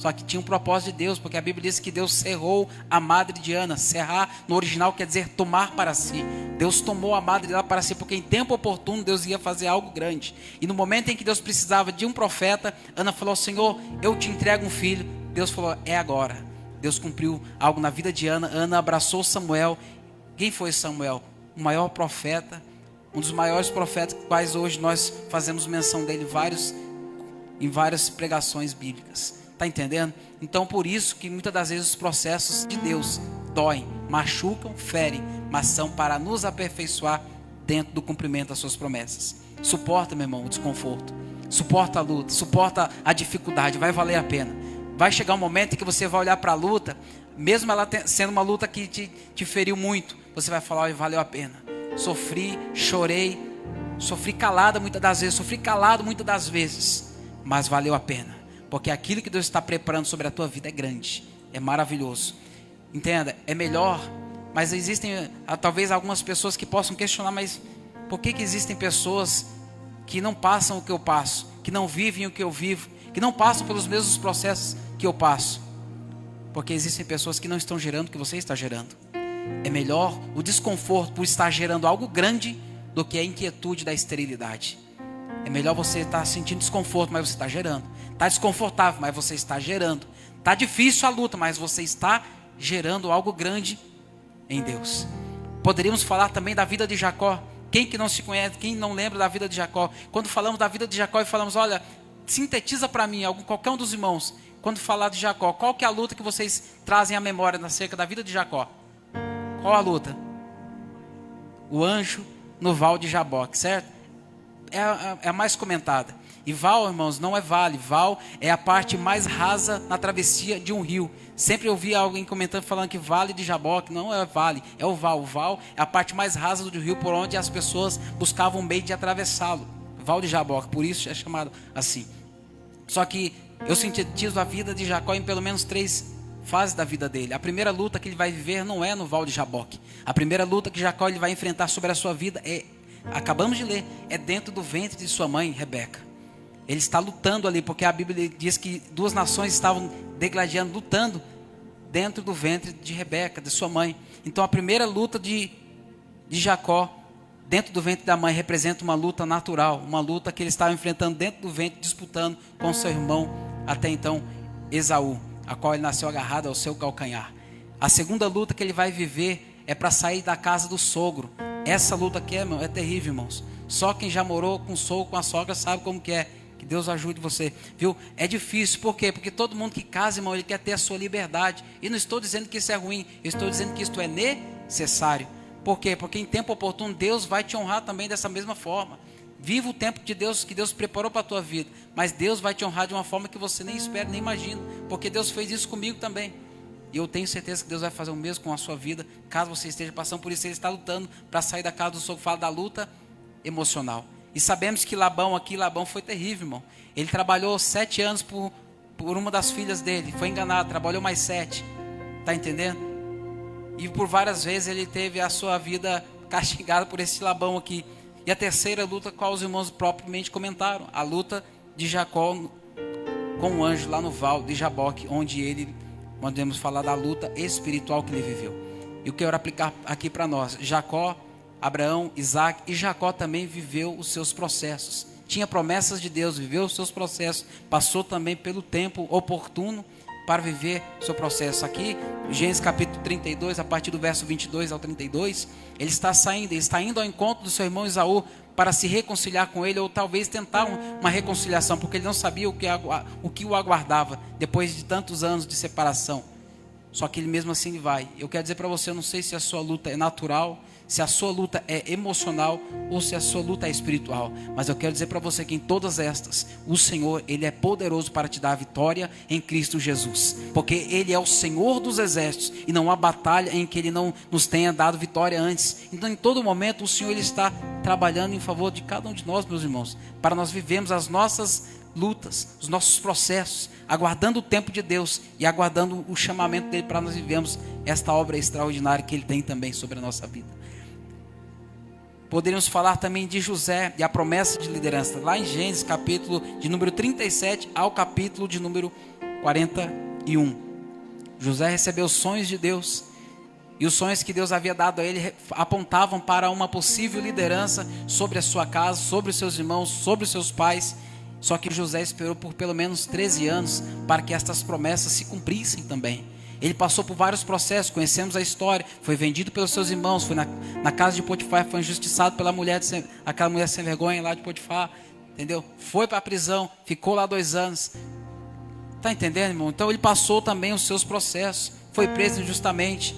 Só que tinha um propósito de Deus, porque a Bíblia diz que Deus cerrou a madre de Ana. Cerrar no original quer dizer tomar para si. Deus tomou a madre dela para si, porque em tempo oportuno Deus ia fazer algo grande. E no momento em que Deus precisava de um profeta, Ana falou: Senhor, eu te entrego um filho. Deus falou: é agora. Deus cumpriu algo na vida de Ana. Ana abraçou Samuel. Quem foi Samuel? O maior profeta, um dos maiores profetas, quais hoje nós fazemos menção dele em várias pregações bíblicas. Está entendendo? Então por isso que muitas das vezes os processos de Deus doem, machucam, ferem, mas são para nos aperfeiçoar dentro do cumprimento das suas promessas. Suporta, meu irmão, o desconforto. Suporta a luta, suporta a dificuldade, vai valer a pena. Vai chegar um momento em que você vai olhar para a luta, mesmo ela sendo uma luta que te feriu muito, você vai falar: olha, valeu a pena. Sofri, chorei, sofri calado muitas das vezes, mas valeu a pena. Porque aquilo que Deus está preparando sobre a tua vida é grande, é maravilhoso. Entenda, é melhor, mas existem talvez algumas pessoas que possam questionar: mas por que existem pessoas que não passam o que eu passo, que não vivem o que eu vivo, que não passam pelos mesmos processos que eu passo? Porque existem pessoas que não estão gerando o que você está gerando. É melhor o desconforto por estar gerando algo grande do que a inquietude da esterilidade. É melhor você estar sentindo desconforto, mas você está gerando. Está desconfortável, mas você está gerando. Está difícil a luta, mas você está gerando algo grande em Deus. Poderíamos falar também da vida de Jacó. Quem que não se conhece, quem não lembra da vida de Jacó? Quando falamos da vida de Jacó e falamos: olha, sintetiza para mim, qualquer um dos irmãos, quando falar de Jacó, qual que é a luta que vocês trazem à memória acerca da vida de Jacó? Qual a luta? O anjo no val de Jaboque, certo? É a mais comentada. E val, irmãos, não é vale. Val é a parte mais rasa na travessia de um rio. Sempre eu vi alguém comentando, falando que vale de Jaboque. Não é vale, é o val. O val é a parte mais rasa do rio, por onde as pessoas buscavam um meio de atravessá-lo. Val de Jaboque, por isso é chamado assim. Só que eu sintetizo a vida de Jacó em pelo menos 3 fases da vida dele. A primeira luta que ele vai viver não é no val de Jaboque. A primeira luta que Jacó ele vai enfrentar sobre a sua vida acabamos de ler, é dentro do ventre de sua mãe, Rebeca. Ele está lutando ali, porque a Bíblia diz que 2 nações estavam degladiando, lutando dentro do ventre de Rebeca, de sua mãe. Então a primeira luta de Jacó, dentro do ventre da mãe, representa uma luta natural, uma luta que ele estava enfrentando dentro do ventre, disputando com seu irmão, até então Esaú, a qual ele nasceu agarrado ao seu calcanhar. A segunda luta que ele vai viver é para sair da casa do sogro. Essa luta aqui é terrível, irmãos. Só quem já morou com o sogro, com a sogra, sabe como que é. Que Deus ajude você, viu? É difícil, por quê? Porque todo mundo que casa, irmão, ele quer ter a sua liberdade. E não estou dizendo que isso é ruim, eu estou dizendo que isto é necessário. Por quê? Porque em tempo oportuno Deus vai te honrar também dessa mesma forma. Viva o tempo de Deus, que Deus preparou para a tua vida. Mas Deus vai te honrar de uma forma que você nem espera, nem imagina. Porque Deus fez isso comigo também. E eu tenho certeza que Deus vai fazer o mesmo com a sua vida, caso você esteja passando por isso. Ele está lutando para sair da casa do sogro. Fala da luta emocional. E sabemos que Labão foi terrível, irmão. Ele trabalhou 7 anos por uma das filhas dele. Foi enganado, trabalhou mais 7. Está entendendo? E por várias vezes ele teve a sua vida castigada por esse Labão aqui. E a terceira luta, qual os irmãos propriamente comentaram. A luta de Jacó com o anjo lá no val de Jaboque, onde podemos falar da luta espiritual que ele viveu. E eu quero aplicar aqui para nós. Jacó, Abraão, Isaac e Jacó também viveu os seus processos. Tinha promessas de Deus, viveu os seus processos. Passou também pelo tempo oportuno para viver o seu processo. Aqui, Gênesis capítulo 32, a partir do verso 22 ao 32, ele está indo ao encontro do seu irmão Esaú para se reconciliar com ele, ou talvez tentar uma reconciliação, porque ele não sabia o que o aguardava depois de tantos anos de separação. Só que ele mesmo assim vai. Eu quero dizer para você, eu não sei se a sua luta é natural, se a sua luta é emocional ou se a sua luta é espiritual. Mas eu quero dizer para você que em todas estas, o Senhor, Ele é poderoso para te dar a vitória em Cristo Jesus. Porque Ele é o Senhor dos exércitos e não há batalha em que Ele não nos tenha dado vitória antes. Então em todo momento o Senhor Ele está trabalhando em favor de cada um de nós, meus irmãos, para nós vivermos as nossas lutas, os nossos processos, aguardando o tempo de Deus e aguardando o chamamento dele para nós vivermos esta obra extraordinária que Ele tem também sobre a nossa vida. Poderíamos falar também de José e a promessa de liderança. Lá em Gênesis, capítulo de número 37 ao capítulo de número 41. José recebeu os sonhos de Deus, e os sonhos que Deus havia dado a ele apontavam para uma possível liderança sobre a sua casa, sobre os seus irmãos, sobre os seus pais. Só que José esperou por pelo menos 13 anos para que estas promessas se cumprissem também. Ele passou por vários processos, conhecemos a história. Foi vendido pelos seus irmãos, foi na casa de Potifar, foi injustiçado pela aquela mulher sem vergonha lá de Potifar, entendeu? Foi para a prisão, ficou lá 2 anos. Está entendendo, irmão? Então ele passou também os seus processos, foi preso injustamente.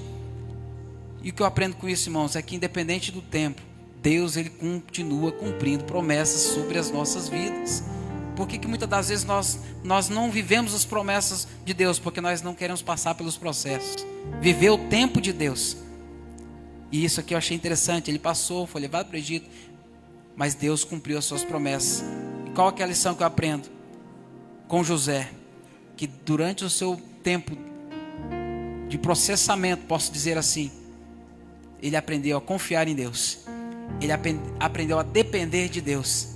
E o que eu aprendo com isso, irmãos, é que independente do tempo, Deus, ele continua cumprindo promessas sobre as nossas vidas. Por que muitas das vezes nós não vivemos as promessas de Deus? Porque nós não queremos passar pelos processos, viver o tempo de Deus. E isso aqui eu achei interessante. Ele passou, foi levado para o Egito, mas Deus cumpriu as suas promessas. E qual é a lição que eu aprendo com José? Que durante o seu tempo de processamento, posso dizer assim, ele aprendeu a confiar em Deus, ele aprendeu a depender de Deus,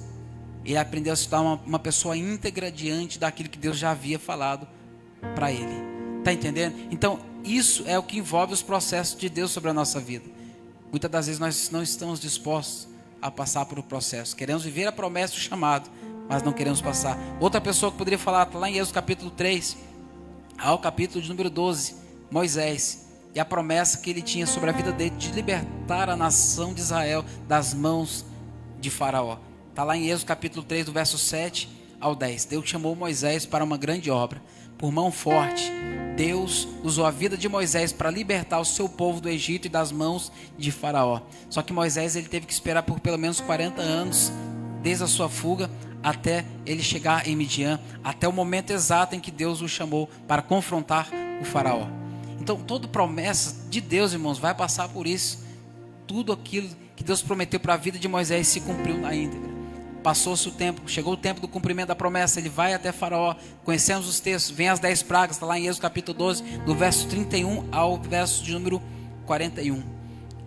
ele aprendeu a se tornar uma pessoa íntegra diante daquilo que Deus já havia falado para ele. Está entendendo? Então isso é o que envolve os processos de Deus sobre a nossa vida. Muitas das vezes nós não estamos dispostos a passar por um processo, queremos viver a promessa do chamado, mas não queremos passar. Outra pessoa que poderia falar, está lá em Êxodo capítulo 3 ao capítulo de número 12, Moisés, e a promessa que ele tinha sobre a vida dele de libertar a nação de Israel das mãos de Faraó. Está lá em Êxodo capítulo 3, do verso 7 ao 10. Deus chamou Moisés para uma grande obra. Por mão forte, Deus usou a vida de Moisés para libertar o seu povo do Egito e das mãos de Faraó. Só que Moisés, ele teve que esperar por pelo menos 40 anos, desde a sua fuga até ele chegar em Midian, até o momento exato em que Deus o chamou para confrontar o Faraó. Então, toda promessa de Deus, irmãos, vai passar por isso. Tudo aquilo que Deus prometeu para a vida de Moisés se cumpriu na íntegra. Passou-se o tempo, chegou o tempo do cumprimento da promessa, ele vai até Faraó. Conhecemos os textos, vem as 10 pragas, está lá em Êxodo capítulo 12, do verso 31 ao verso de número 41.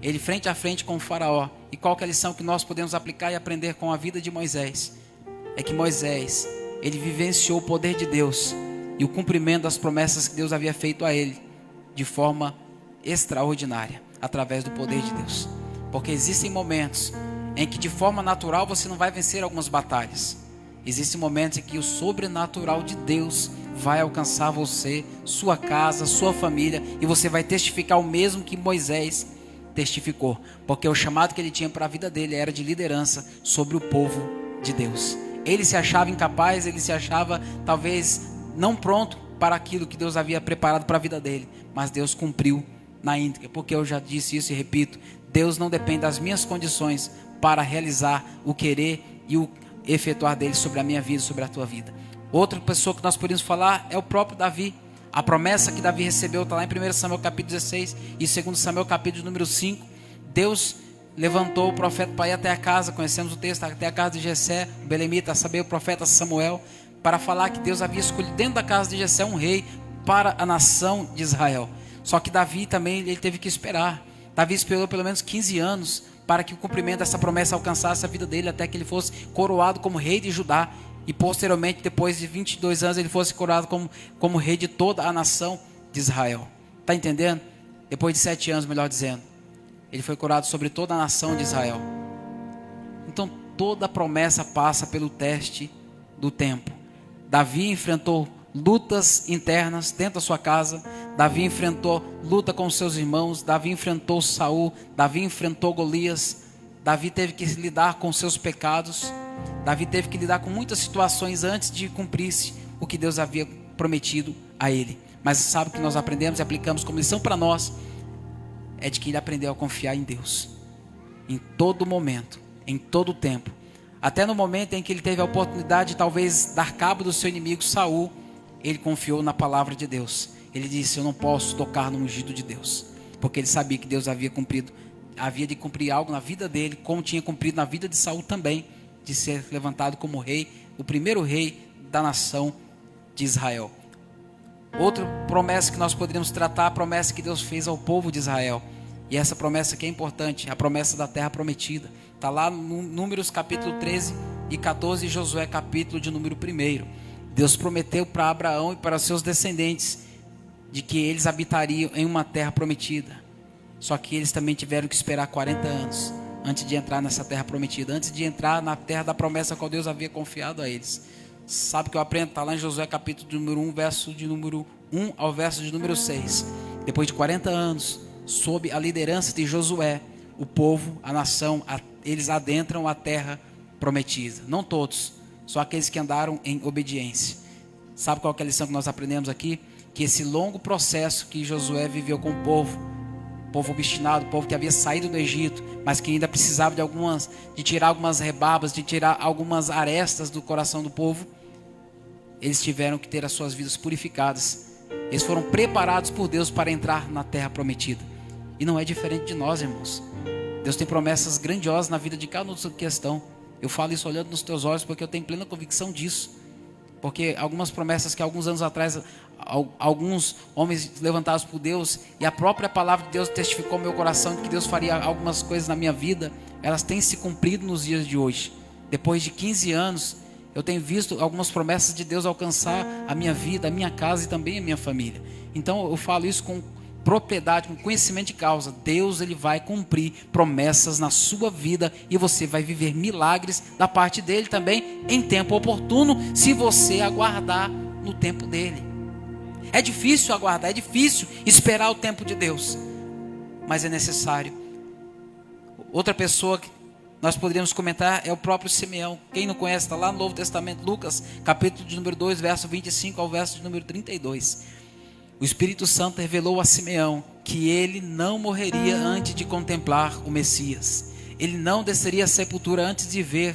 Ele frente a frente com o Faraó. E qual que é a lição que nós podemos aplicar e aprender com a vida de Moisés? É que Moisés, ele vivenciou o poder de Deus e o cumprimento das promessas que Deus havia feito a ele de forma extraordinária, através do poder de Deus. Porque existem momentos em que de forma natural você não vai vencer algumas batalhas. Existem momentos em que o sobrenatural de Deus vai alcançar você, sua casa, sua família, e você vai testificar o mesmo que Moisés testificou, porque o chamado que ele tinha para a vida dele era de liderança sobre o povo de Deus. Ele se achava incapaz, ele se achava talvez não pronto para aquilo que Deus havia preparado para a vida dele, mas Deus cumpriu na íntegra, porque eu já disse isso e repito, Deus não depende das minhas condições para realizar o querer e o efetuar dele sobre a minha vida, sobre a tua vida. Outra pessoa que nós podemos falar é o próprio Davi. A promessa que Davi recebeu está lá em 1 Samuel capítulo 16 e 2 Samuel capítulo número 5. Deus levantou o profeta para ir até a casa, conhecemos o texto, até a casa de Jessé, o belemita, a saber, o profeta Samuel, para falar que Deus havia escolhido dentro da casa de Jessé um rei para a nação de Israel. Só que Davi também, ele teve que esperar. Davi esperou pelo menos 15 anos para que o cumprimento dessa promessa alcançasse a vida dele, até que ele fosse coroado como rei de Judá. E posteriormente, depois de 22 anos, ele fosse coroado como rei de toda a nação de Israel. Está entendendo? Depois de 7 anos, melhor dizendo, ele foi coroado sobre toda a nação de Israel. Então, toda promessa passa pelo teste do tempo. Davi enfrentou lutas internas dentro da sua casa. Davi enfrentou luta com seus irmãos. Davi enfrentou Saul. Davi enfrentou Golias. Davi teve que lidar com seus pecados. Davi teve que lidar com muitas situações antes de cumprir-se o que Deus havia prometido a ele. Mas sabe o que nós aprendemos e aplicamos como lição para nós? É de que ele aprendeu a confiar em Deus. Em todo momento, em todo tempo. Até no momento em que ele teve a oportunidade de talvez dar cabo do seu inimigo Saul, ele confiou na palavra de Deus. Ele disse, eu não posso tocar no ungido de Deus. Porque ele sabia que Deus havia de cumprir algo na vida dele, como tinha cumprido na vida de Saul também, de ser levantado como rei, o primeiro rei da nação de Israel. Outra promessa que nós poderíamos tratar, a promessa que Deus fez ao povo de Israel. E essa promessa que é importante, a promessa da terra prometida. Está lá no Números capítulo 13 e 14 e Josué capítulo de número 1. Deus prometeu para Abraão e para seus descendentes de que eles habitariam em uma terra prometida. Só que eles também tiveram que esperar 40 anos antes de entrar nessa terra prometida, antes de entrar na terra da promessa qual Deus havia confiado a eles. Sabe o que eu aprendo? Está lá em Josué capítulo de número 1, verso de número 1 ao verso de número 6. Depois de 40 anos, sob a liderança de Josué, o povo, a nação, eles adentram a terra prometida. Não todos, só aqueles que andaram em obediência. Sabe qual é a lição que nós aprendemos aqui? Que esse longo processo que Josué viveu com o povo obstinado, o povo que havia saído do Egito, mas que ainda precisava de tirar algumas rebarbas, de tirar algumas arestas do coração do povo, eles tiveram que ter as suas vidas purificadas. Eles foram preparados por Deus para entrar na terra prometida. E não é diferente de nós, irmãos. Deus tem promessas grandiosas na vida de cada nossa questão. Eu falo isso olhando nos teus olhos porque eu tenho plena convicção disso. Porque algumas promessas que alguns anos atrás alguns homens levantados por Deus, e a própria palavra de Deus testificou no meu coração que Deus faria algumas coisas na minha vida, elas têm se cumprido nos dias de hoje. Depois de 15 anos, eu tenho visto algumas promessas de Deus alcançar a minha vida, a minha casa e também a minha família. Então eu falo isso com propriedade, com conhecimento de causa. Deus, ele vai cumprir promessas na sua vida e você vai viver milagres da parte dele também em tempo oportuno, se você aguardar no tempo dele. É difícil aguardar, é difícil esperar o tempo de Deus, mas é necessário. Outra pessoa que nós poderíamos comentar é o próprio Simeão. Quem não conhece, está lá no Novo Testamento, Lucas, capítulo de número 2, verso 25 ao verso de número 32. O Espírito Santo revelou a Simeão que ele não morreria antes de contemplar o Messias. Ele não desceria à sepultura antes de ver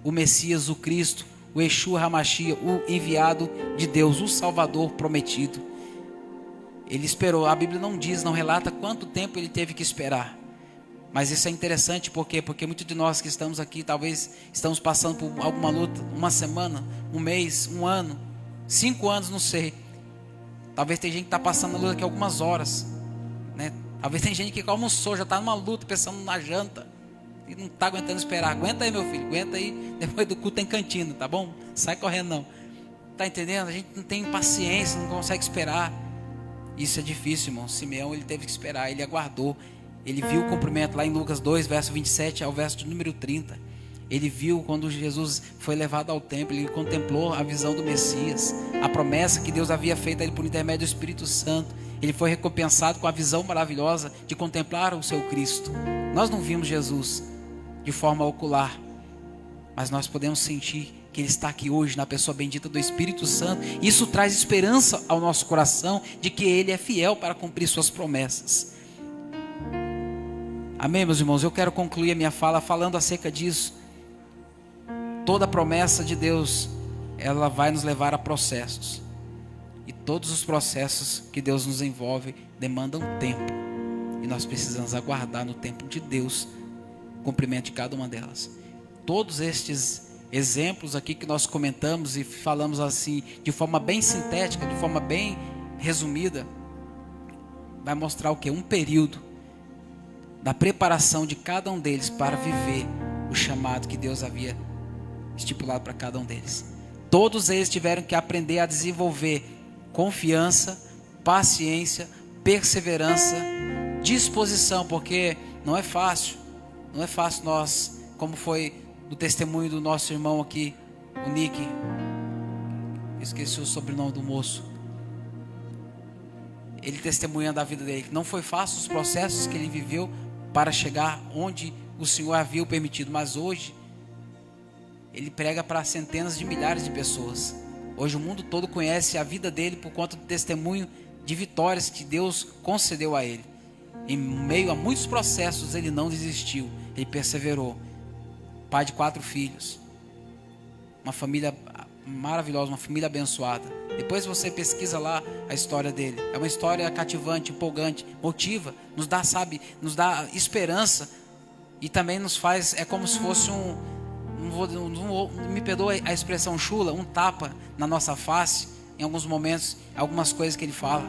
o Messias, o Cristo, o Yeshua HaMashiach, o enviado de Deus, o Salvador prometido. Ele esperou. A Bíblia não diz, não relata quanto tempo ele teve que esperar. Mas isso é interessante, por quê? Porque muitos de nós que estamos aqui, talvez estamos passando por alguma luta, uma semana, um mês, um ano, 5 anos, não sei. Talvez tem gente que está passando a luta aqui algumas horas, né? Talvez tem gente que almoçou, já está numa luta, pensando na janta, e não está aguentando esperar. Aguenta aí, meu filho, aguenta aí, depois do culto tem cantina, tá bom? Sai correndo não. Está entendendo? A gente não tem paciência, não consegue esperar. Isso é difícil, irmão. Simeão, ele teve que esperar, ele aguardou. Ele viu o cumprimento lá em Lucas 2, verso 27 ao verso de número 30. Ele viu quando Jesus foi levado ao templo, ele contemplou a visão do Messias, a promessa que Deus havia feito a ele por intermédio do Espírito Santo. Ele foi recompensado com a visão maravilhosa de contemplar o seu Cristo. Nós não vimos Jesus de forma ocular, mas nós podemos sentir que Ele está aqui hoje na pessoa bendita do Espírito Santo. Isso traz esperança ao nosso coração de que Ele é fiel para cumprir suas promessas. Amém, meus irmãos? Eu quero concluir a minha fala falando acerca disso. Toda promessa de Deus, ela vai nos levar a processos. E todos os processos que Deus nos envolve demandam tempo. E nós precisamos aguardar no tempo de Deus o cumprimento de cada uma delas. Todos estes exemplos aqui que nós comentamos e falamos assim, de forma bem sintética, de forma bem resumida, vai mostrar o quê? Um período da preparação de cada um deles para viver o chamado que Deus havia estipulado para cada um deles. Todos eles tiveram que aprender a desenvolver confiança, paciência, perseverança, disposição, porque não é fácil nós, como foi do testemunho do nosso irmão aqui, o Nick, esqueci o sobrenome do moço, ele testemunhando a vida dele, que não foi fácil os processos que ele viveu para chegar onde o Senhor havia o permitido, mas hoje ele prega para centenas de milhares de pessoas. Hoje o mundo todo conhece a vida dele por conta do testemunho de vitórias que Deus concedeu a ele. Em meio a muitos processos ele não desistiu, ele perseverou. Pai de 4 filhos, uma família maravilhosa, uma família abençoada. Depois você pesquisa lá a história dele. É uma história cativante, empolgante, motiva, nos dá esperança e também nos faz, é como se fosse me perdoa a expressão chula, um tapa na nossa face, em alguns momentos, algumas coisas que ele fala.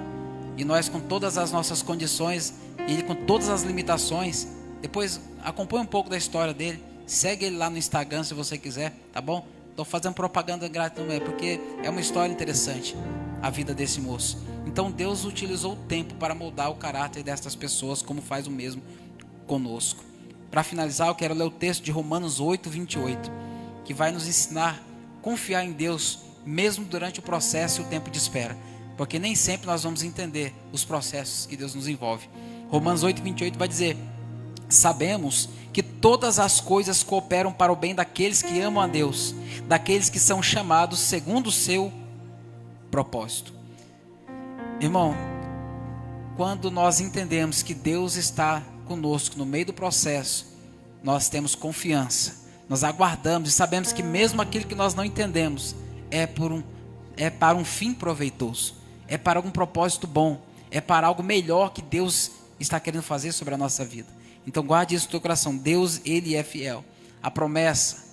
E nós, com todas as nossas condições, e ele com todas as limitações, depois acompanhe um pouco da história dele, segue ele lá no Instagram se você quiser, tá bom? estou fazendo propaganda grátis, não é, porque é uma história interessante a vida desse moço. Então Deus utilizou o tempo para moldar o caráter destas pessoas, como faz o mesmo conosco. Para finalizar, eu quero ler o texto de Romanos 8, 28, que vai nos ensinar a confiar em Deus, mesmo durante o processo e o tempo de espera, porque nem sempre nós vamos entender os processos que Deus nos envolve. Romanos 8, 28 vai dizer: sabemos que todas as coisas cooperam para o bem daqueles que amam a Deus, daqueles que são chamados segundo o seu propósito. Irmão, quando nós entendemos que Deus está conosco no meio do processo, nós temos confiança, nós aguardamos e sabemos que mesmo aquilo que nós não entendemos é para um fim proveitoso, é para algum propósito bom, é para algo melhor que Deus está querendo fazer sobre a nossa vida. Então guarde isso no teu coração. Deus, Ele é fiel. A promessa,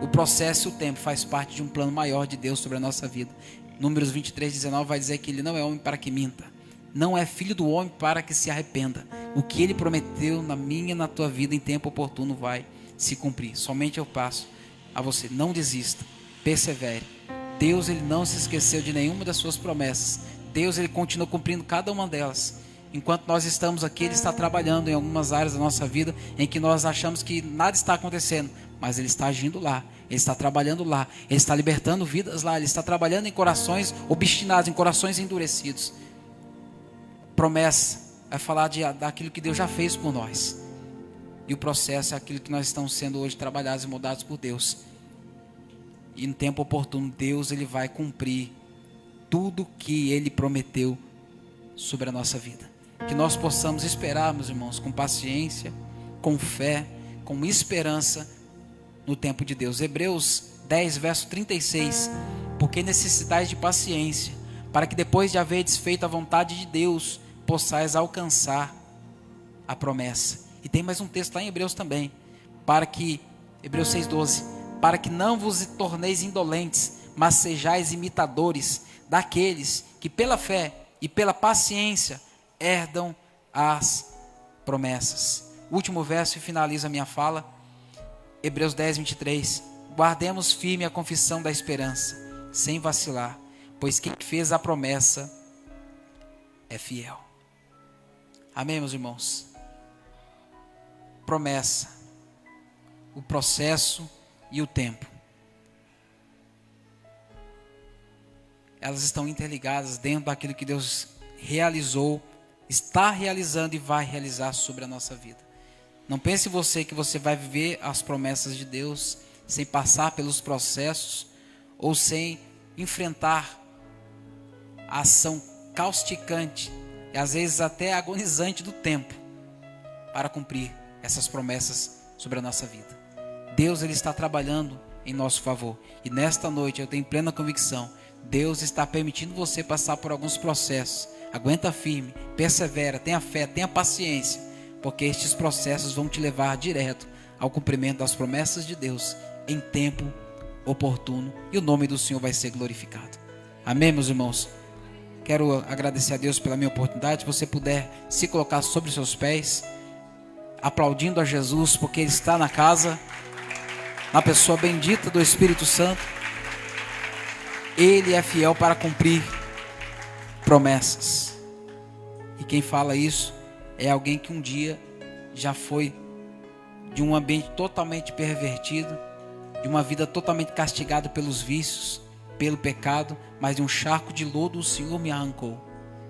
o processo e o tempo faz parte de um plano maior de Deus sobre a nossa vida. Números 23, 19 vai dizer que Ele não é homem para que minta, não é filho do homem para que se arrependa. O que Ele prometeu na minha e na tua vida em tempo oportuno vai se cumprir. Somente eu passo a você: não desista, persevere. Deus, Ele não se esqueceu de nenhuma das suas promessas. Deus, Ele continua cumprindo cada uma delas. Enquanto nós estamos aqui, Ele está trabalhando em algumas áreas da nossa vida em que nós achamos que nada está acontecendo, mas Ele está agindo lá, Ele está trabalhando lá, Ele está libertando vidas lá, Ele está trabalhando em corações obstinados, em corações endurecidos. Promessa é falar daquilo que Deus já fez por nós, e o processo é aquilo que nós estamos sendo hoje trabalhados e moldados por Deus. E no tempo oportuno, Deus, Ele vai cumprir tudo que Ele prometeu sobre a nossa vida. Que nós possamos esperar, meus irmãos, com paciência, com fé, com esperança no tempo de Deus. Hebreus 10, verso 36. Porque necessitais de paciência, para que depois de haverdes feito a vontade de Deus, possais alcançar a promessa. E tem mais um texto lá em Hebreus também. Hebreus 6,12. Para que não vos torneis indolentes, mas sejais imitadores daqueles que pela fé e pela paciência herdam as promessas. O último verso finaliza a minha fala. Hebreus 10, 23. Guardemos firme a confissão da esperança, sem vacilar, pois quem fez a promessa é fiel. Amém, meus irmãos? Promessa, o processo e o tempo, elas estão interligadas dentro daquilo que Deus realizou, está realizando e vai realizar sobre a nossa vida. Não pense você que você vai viver as promessas de Deus sem passar pelos processos ou sem enfrentar a ação causticante e às vezes até agonizante do tempo para cumprir essas promessas sobre a nossa vida. Deus, Ele está trabalhando em nosso favor, e nesta noite eu tenho plena convicção, Deus está permitindo você passar por alguns processos. Aguenta firme, persevera, tenha fé, tenha paciência, porque estes processos vão te levar direto ao cumprimento das promessas de Deus em tempo oportuno, e o nome do Senhor vai ser glorificado. Amém, meus irmãos? Quero agradecer a Deus pela minha oportunidade. Se você puder se colocar sobre os seus pés, aplaudindo a Jesus, porque Ele está na casa, na pessoa bendita do Espírito Santo. Ele é fiel para cumprir promessas. E quem fala isso é alguém que um dia já foi de um ambiente totalmente pervertido, de uma vida totalmente castigada pelos vícios, pelo pecado, mas de um charco de lodo o Senhor me arrancou,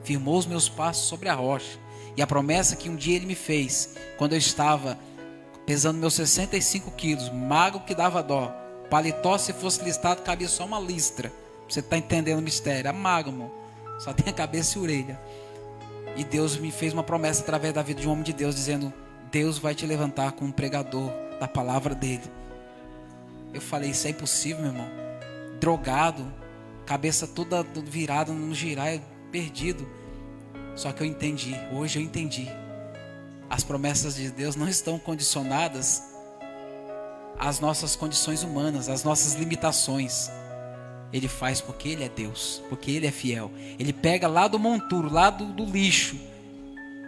firmou os meus passos sobre a rocha. E a promessa que um dia Ele me fez, quando eu estava pesando meus 65 quilos, magro que dava dó, paletó, se fosse listado, cabia só uma listra. Você está entendendo o mistério? É magro, irmão, só tem a cabeça e a orelha. E Deus me fez uma promessa através da vida de um homem de Deus, dizendo: Deus vai te levantar como um pregador da palavra dele. Eu falei: isso é impossível, meu irmão. Drogado, cabeça toda virada no girar, perdido. Só que eu entendi, hoje eu entendi. As promessas de Deus não estão condicionadas às nossas condições humanas, às nossas limitações. Ele faz porque Ele é Deus, porque Ele é fiel. Ele pega lá do monturo, lá do lixo,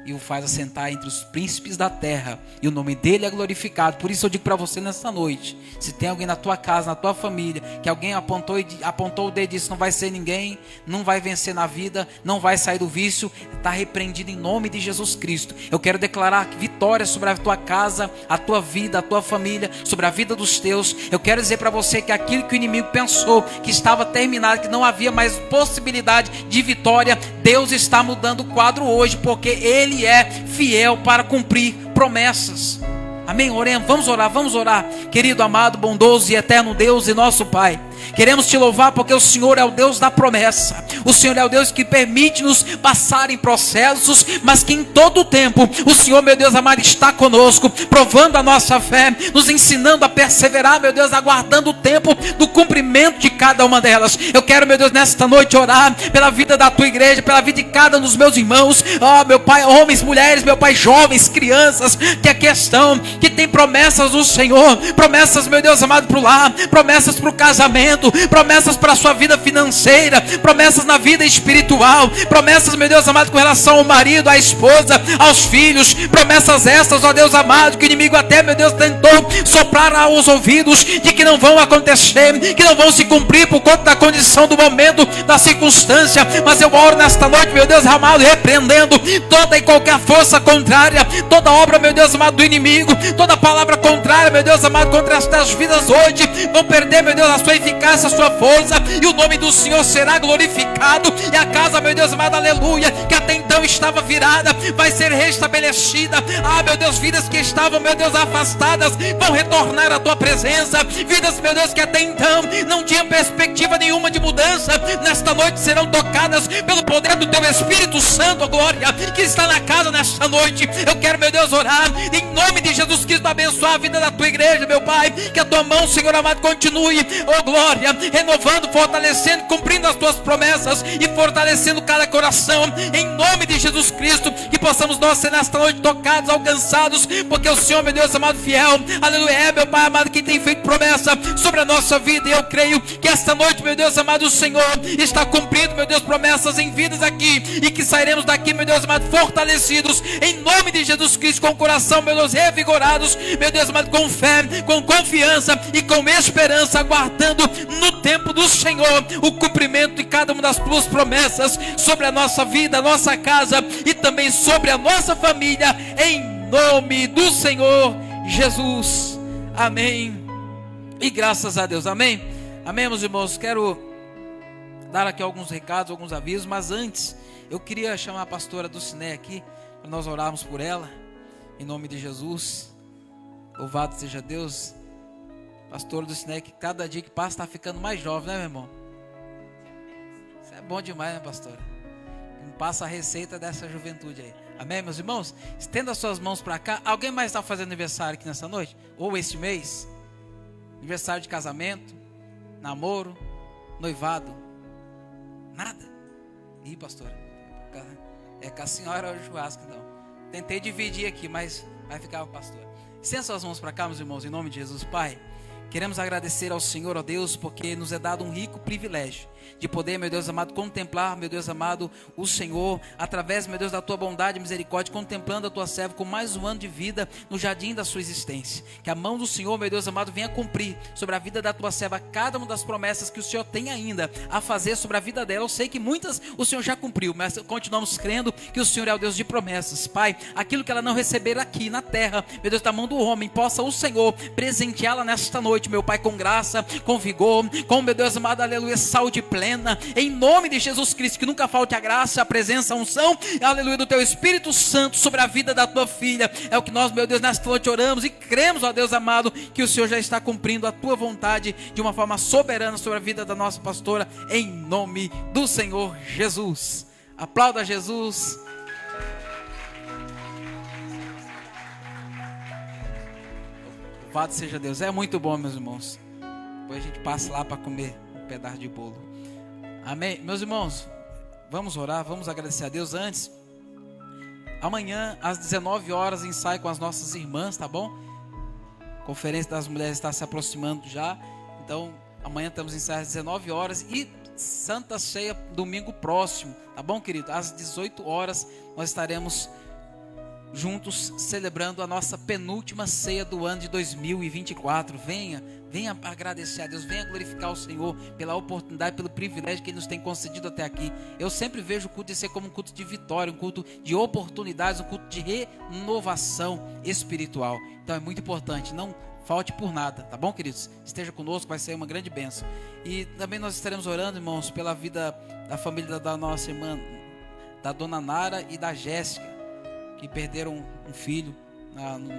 e o faz assentar entre os príncipes da terra, e o nome dele é glorificado. Por isso eu digo para você nessa noite, se tem alguém na tua casa, na tua família, que alguém apontou o dedo e disse, não vai ser ninguém, não vai vencer na vida, não vai sair do vício, está repreendido em nome de Jesus Cristo. Eu quero declarar vitória sobre a tua casa, a tua vida, a tua família, sobre a vida dos teus. Eu quero dizer para você que aquilo que o inimigo pensou que estava terminado, que não havia mais possibilidade de vitória, Deus está mudando o quadro hoje, porque Ele é fiel para cumprir promessas. Amém? Oremos, vamos orar. Querido, amado, bondoso e eterno Deus e nosso Pai, queremos te louvar porque o Senhor é o Deus da promessa. O Senhor é o Deus que permite-nos passar em processos, mas que em todo o tempo o Senhor, meu Deus amado, está conosco, provando a nossa fé, nos ensinando a perseverar, meu Deus, aguardando o tempo do cumprimento de cada uma delas. Eu quero, meu Deus, nesta noite orar pela vida da tua igreja, pela vida de cada um dos meus irmãos, meu Pai, homens, mulheres, meu Pai, jovens, crianças, que aqui estão, que tem promessas do Senhor, promessas, meu Deus amado, para o lar, promessas para o casamento, promessas para a sua vida financeira, promessas na vida espiritual, promessas, meu Deus amado, com relação ao marido, à esposa, aos filhos, promessas estas, ó Deus amado, que o inimigo até, meu Deus, tentou soprar aos ouvidos, de que não vão acontecer, que não vão se cumprir por conta da condição do momento, da circunstância. Mas eu oro nesta noite, meu Deus amado, repreendendo toda e qualquer força contrária, toda obra, meu Deus amado, do inimigo, toda palavra contrária, meu Deus amado, contra estas vidas hoje, vão perder, meu Deus, a sua eficácia, a sua força, e o nome do Senhor será glorificado, e a casa, meu Deus amado, aleluia, que até então estava virada, vai ser restabelecida. Meu Deus, vidas que estavam, meu Deus, afastadas, vão retornar à tua presença. Vidas, meu Deus, que até então não tinham perspectiva nenhuma de mudança, nesta noite serão tocadas pelo poder do teu Espírito Santo, ó glória, que está na casa nesta noite. Eu quero, meu Deus, orar em nome de Jesus Cristo, abençoar a vida da tua igreja, meu Pai, que a tua mão, Senhor amado, continue, ó glória, renovando, fortalecendo, cumprindo as tuas promessas e fortalecendo cada coração, em nome de Jesus Cristo, que possamos nós ser nesta noite tocados, alcançados, porque o Senhor, meu Deus amado, fiel, aleluia, é, meu Pai amado, quem tem feito promessa sobre a nossa vida, e eu creio que esta noite, meu Deus amado, o Senhor está cumprindo, meu Deus, promessas em vidas aqui, e que sairemos daqui, meu Deus amado, fortalecidos, em nome de Jesus Cristo, com o coração, meu Deus, revigorados, meu Deus amado, com fé, com confiança e com esperança, aguardando no tempo do Senhor o cumprimento de cada uma das tuas promessas sobre a nossa vida, a nossa casa e também sobre a nossa família, em nome do Senhor Jesus. Amém. E graças a Deus. Amém. Amém, meus irmãos. Quero dar aqui alguns recados, alguns avisos, mas antes eu queria chamar a pastora Dulcinea aqui para nós orarmos por ela, em nome de Jesus. Louvado seja Deus. Pastora Dulcinea, que cada dia que passa está ficando mais jovem, né, meu irmão? Isso é bom demais, né, pastora? Não passa a receita dessa juventude aí. Amém, meus irmãos? Estenda as suas mãos para cá. Alguém mais está fazendo aniversário aqui nessa noite? Ou este mês? Aniversário de casamento, namoro, noivado? Nada? Ih, pastora, é com a senhora o churrasco, então. Tentei dividir aqui, mas vai ficar com a pastora. Estenda suas mãos para cá, meus irmãos, em nome de Jesus. Pai, queremos agradecer ao Senhor, ó Deus, porque nos é dado um rico privilégio de poder, meu Deus amado, contemplar, meu Deus amado, o Senhor, através, meu Deus, da tua bondade e misericórdia, contemplando a tua serva com mais um ano de vida no jardim da sua existência. Que a mão do Senhor, meu Deus amado, venha cumprir sobre a vida da tua serva cada uma das promessas que o Senhor tem ainda a fazer sobre a vida dela. Eu sei que muitas o Senhor já cumpriu, mas continuamos crendo que o Senhor é o Deus de promessas. Pai, aquilo que ela não receber aqui na terra, meu Deus, da mão do homem, possa o Senhor presenteá-la nesta noite, meu Pai, com graça, com vigor, com, meu Deus amado, aleluia, saúde plena, em nome de Jesus Cristo, que nunca falte a graça, a presença, a unção, aleluia, do teu Espírito Santo sobre a vida da tua filha. É o que nós, meu Deus, nesta noite oramos e cremos, ó Deus amado, que o Senhor já está cumprindo a tua vontade de uma forma soberana sobre a vida da nossa pastora, em nome do Senhor Jesus. Aplauda Jesus. Louvado seja Deus. É muito bom, meus irmãos. Depois a gente passa lá para comer um pedaço de bolo. Amém? Meus irmãos, vamos orar, vamos agradecer a Deus antes. Amanhã, às 19 horas, ensaio com as nossas irmãs, tá bom? A Conferência das Mulheres está se aproximando já. Então, amanhã estamos ensaiando às 19 horas e Santa Ceia domingo próximo, tá bom, querido? Às 18 horas nós estaremos juntos celebrando a nossa penúltima ceia do ano de 2024. Venha agradecer a Deus, venha glorificar o Senhor pela oportunidade, pelo privilégio que Ele nos tem concedido até aqui. Eu sempre vejo o culto de ser como um culto de vitória, um culto de oportunidades, um culto de renovação espiritual. Então é muito importante, não falte por nada, tá bom, queridos? Esteja conosco, vai ser uma grande bênção. E também nós estaremos orando, irmãos, pela vida da família da nossa irmã, da dona Nara e da Jéssica, que perderam um filho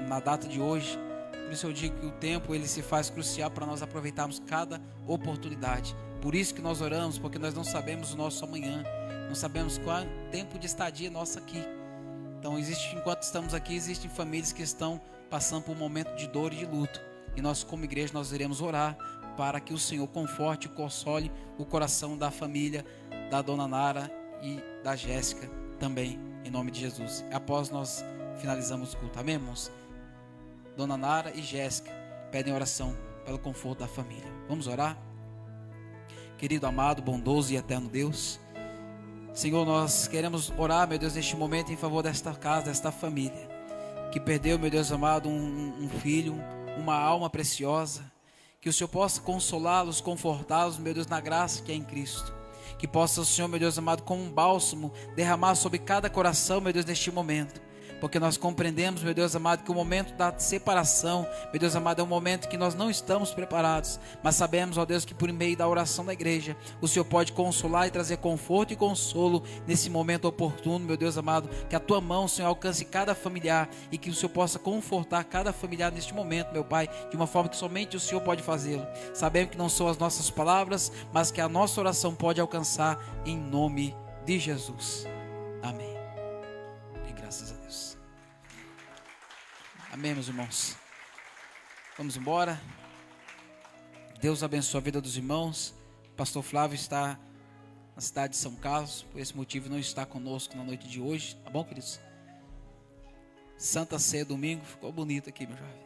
na data de hoje. Por isso eu digo que o tempo ele se faz crucial para nós aproveitarmos cada oportunidade. Por isso que nós oramos, porque nós não sabemos o nosso amanhã, não sabemos qual tempo de estadia nosso aqui. Então enquanto estamos aqui, existem famílias que estão passando por um momento de dor e de luto. E nós, como igreja, nós iremos orar para que o Senhor conforte e console o coração da família da dona Nara e da Jéssica também, em nome de Jesus. Após nós finalizamos o culto, amém, irmãos? Dona Nara e Jéssica pedem oração pelo conforto da família. Vamos orar? Querido, amado, bondoso e eterno Deus, Senhor, nós queremos orar, meu Deus, neste momento em favor desta casa, desta família que perdeu, meu Deus amado, um filho, uma alma preciosa. Que o Senhor possa consolá-los, confortá-los, meu Deus, na graça que é em Cristo. Que possa o Senhor, meu Deus amado, como um bálsamo, derramar sobre cada coração, meu Deus, neste momento. Porque nós compreendemos, meu Deus amado, que o momento da separação, meu Deus amado, é um momento que nós não estamos preparados. Mas sabemos, ó Deus, que por meio da oração da igreja, o Senhor pode consolar e trazer conforto e consolo nesse momento oportuno, meu Deus amado. Que a tua mão, Senhor, alcance cada familiar e que o Senhor possa confortar cada familiar neste momento, meu Pai, de uma forma que somente o Senhor pode fazê-lo. Sabemos que não são as nossas palavras, mas que a nossa oração pode alcançar em nome de Jesus. Amém. E graças a Deus. Amém, meus irmãos. Vamos embora. Deus abençoe a vida dos irmãos. O pastor Flávio está na cidade de São Carlos, por esse motivo não está conosco na noite de hoje, tá bom, queridos? Santa Ceia domingo, ficou bonito aqui, meu jovem.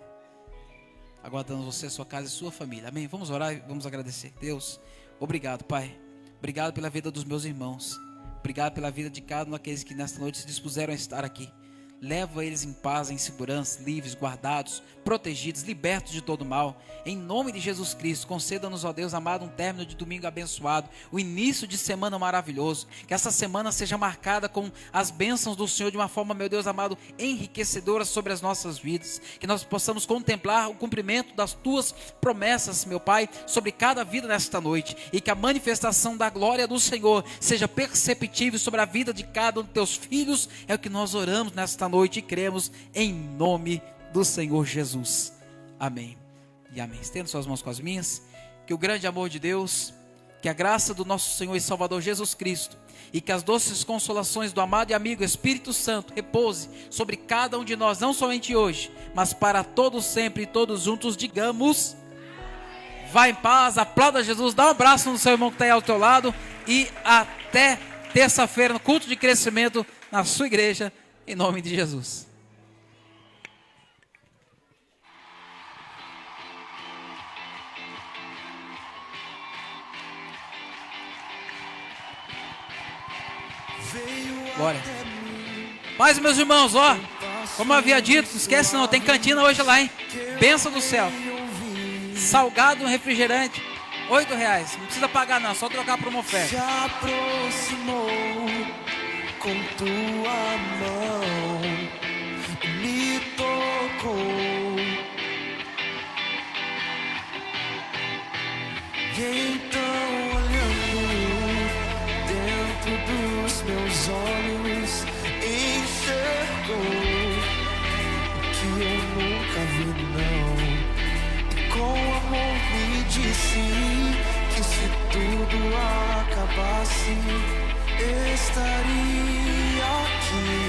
Aguardando você, sua casa e sua família. Amém? Vamos orar e vamos agradecer. Deus, obrigado, Pai. Obrigado pela vida dos meus irmãos. Obrigado pela vida de cada um daqueles que nesta noite se dispuseram a estar aqui. Leva eles em paz, em segurança, livres, guardados, protegidos, libertos de todo mal. Em nome de Jesus Cristo, conceda-nos, ó Deus amado, um término de domingo abençoado, o início de semana maravilhoso. Que essa semana seja marcada com as bênçãos do Senhor de uma forma, meu Deus amado, enriquecedora sobre as nossas vidas. Que nós possamos contemplar o cumprimento das tuas promessas, meu Pai, sobre cada vida nesta noite. E que a manifestação da glória do Senhor seja perceptível sobre a vida de cada um dos teus filhos. É o que nós oramos nesta noite e cremos em nome do Senhor Jesus. Amém e amém. Estenda suas mãos com as minhas. Que o grande amor de Deus, que a graça do nosso Senhor e Salvador Jesus Cristo e que as doces consolações do amado e amigo Espírito Santo repouse sobre cada um de nós, não somente hoje, mas para todos sempre e todos juntos digamos: vá em paz, aplauda Jesus, dá um abraço no seu irmão que está aí ao teu lado e até terça-feira no culto de crescimento na sua igreja. Em nome de Jesus. Glória. Mas, meus irmãos, ó, como eu havia dito, não esquece não, tem cantina hoje lá, hein? Bênção do céu. Salgado, refrigerante, R$8. Não precisa pagar não, só trocar por uma oferta. Se aproximou com tua mão, me tocou, e então olhando dentro dos meus olhos, enxergou o que eu nunca vi não, e com amor me disse que se tudo acabasse estaria aqui.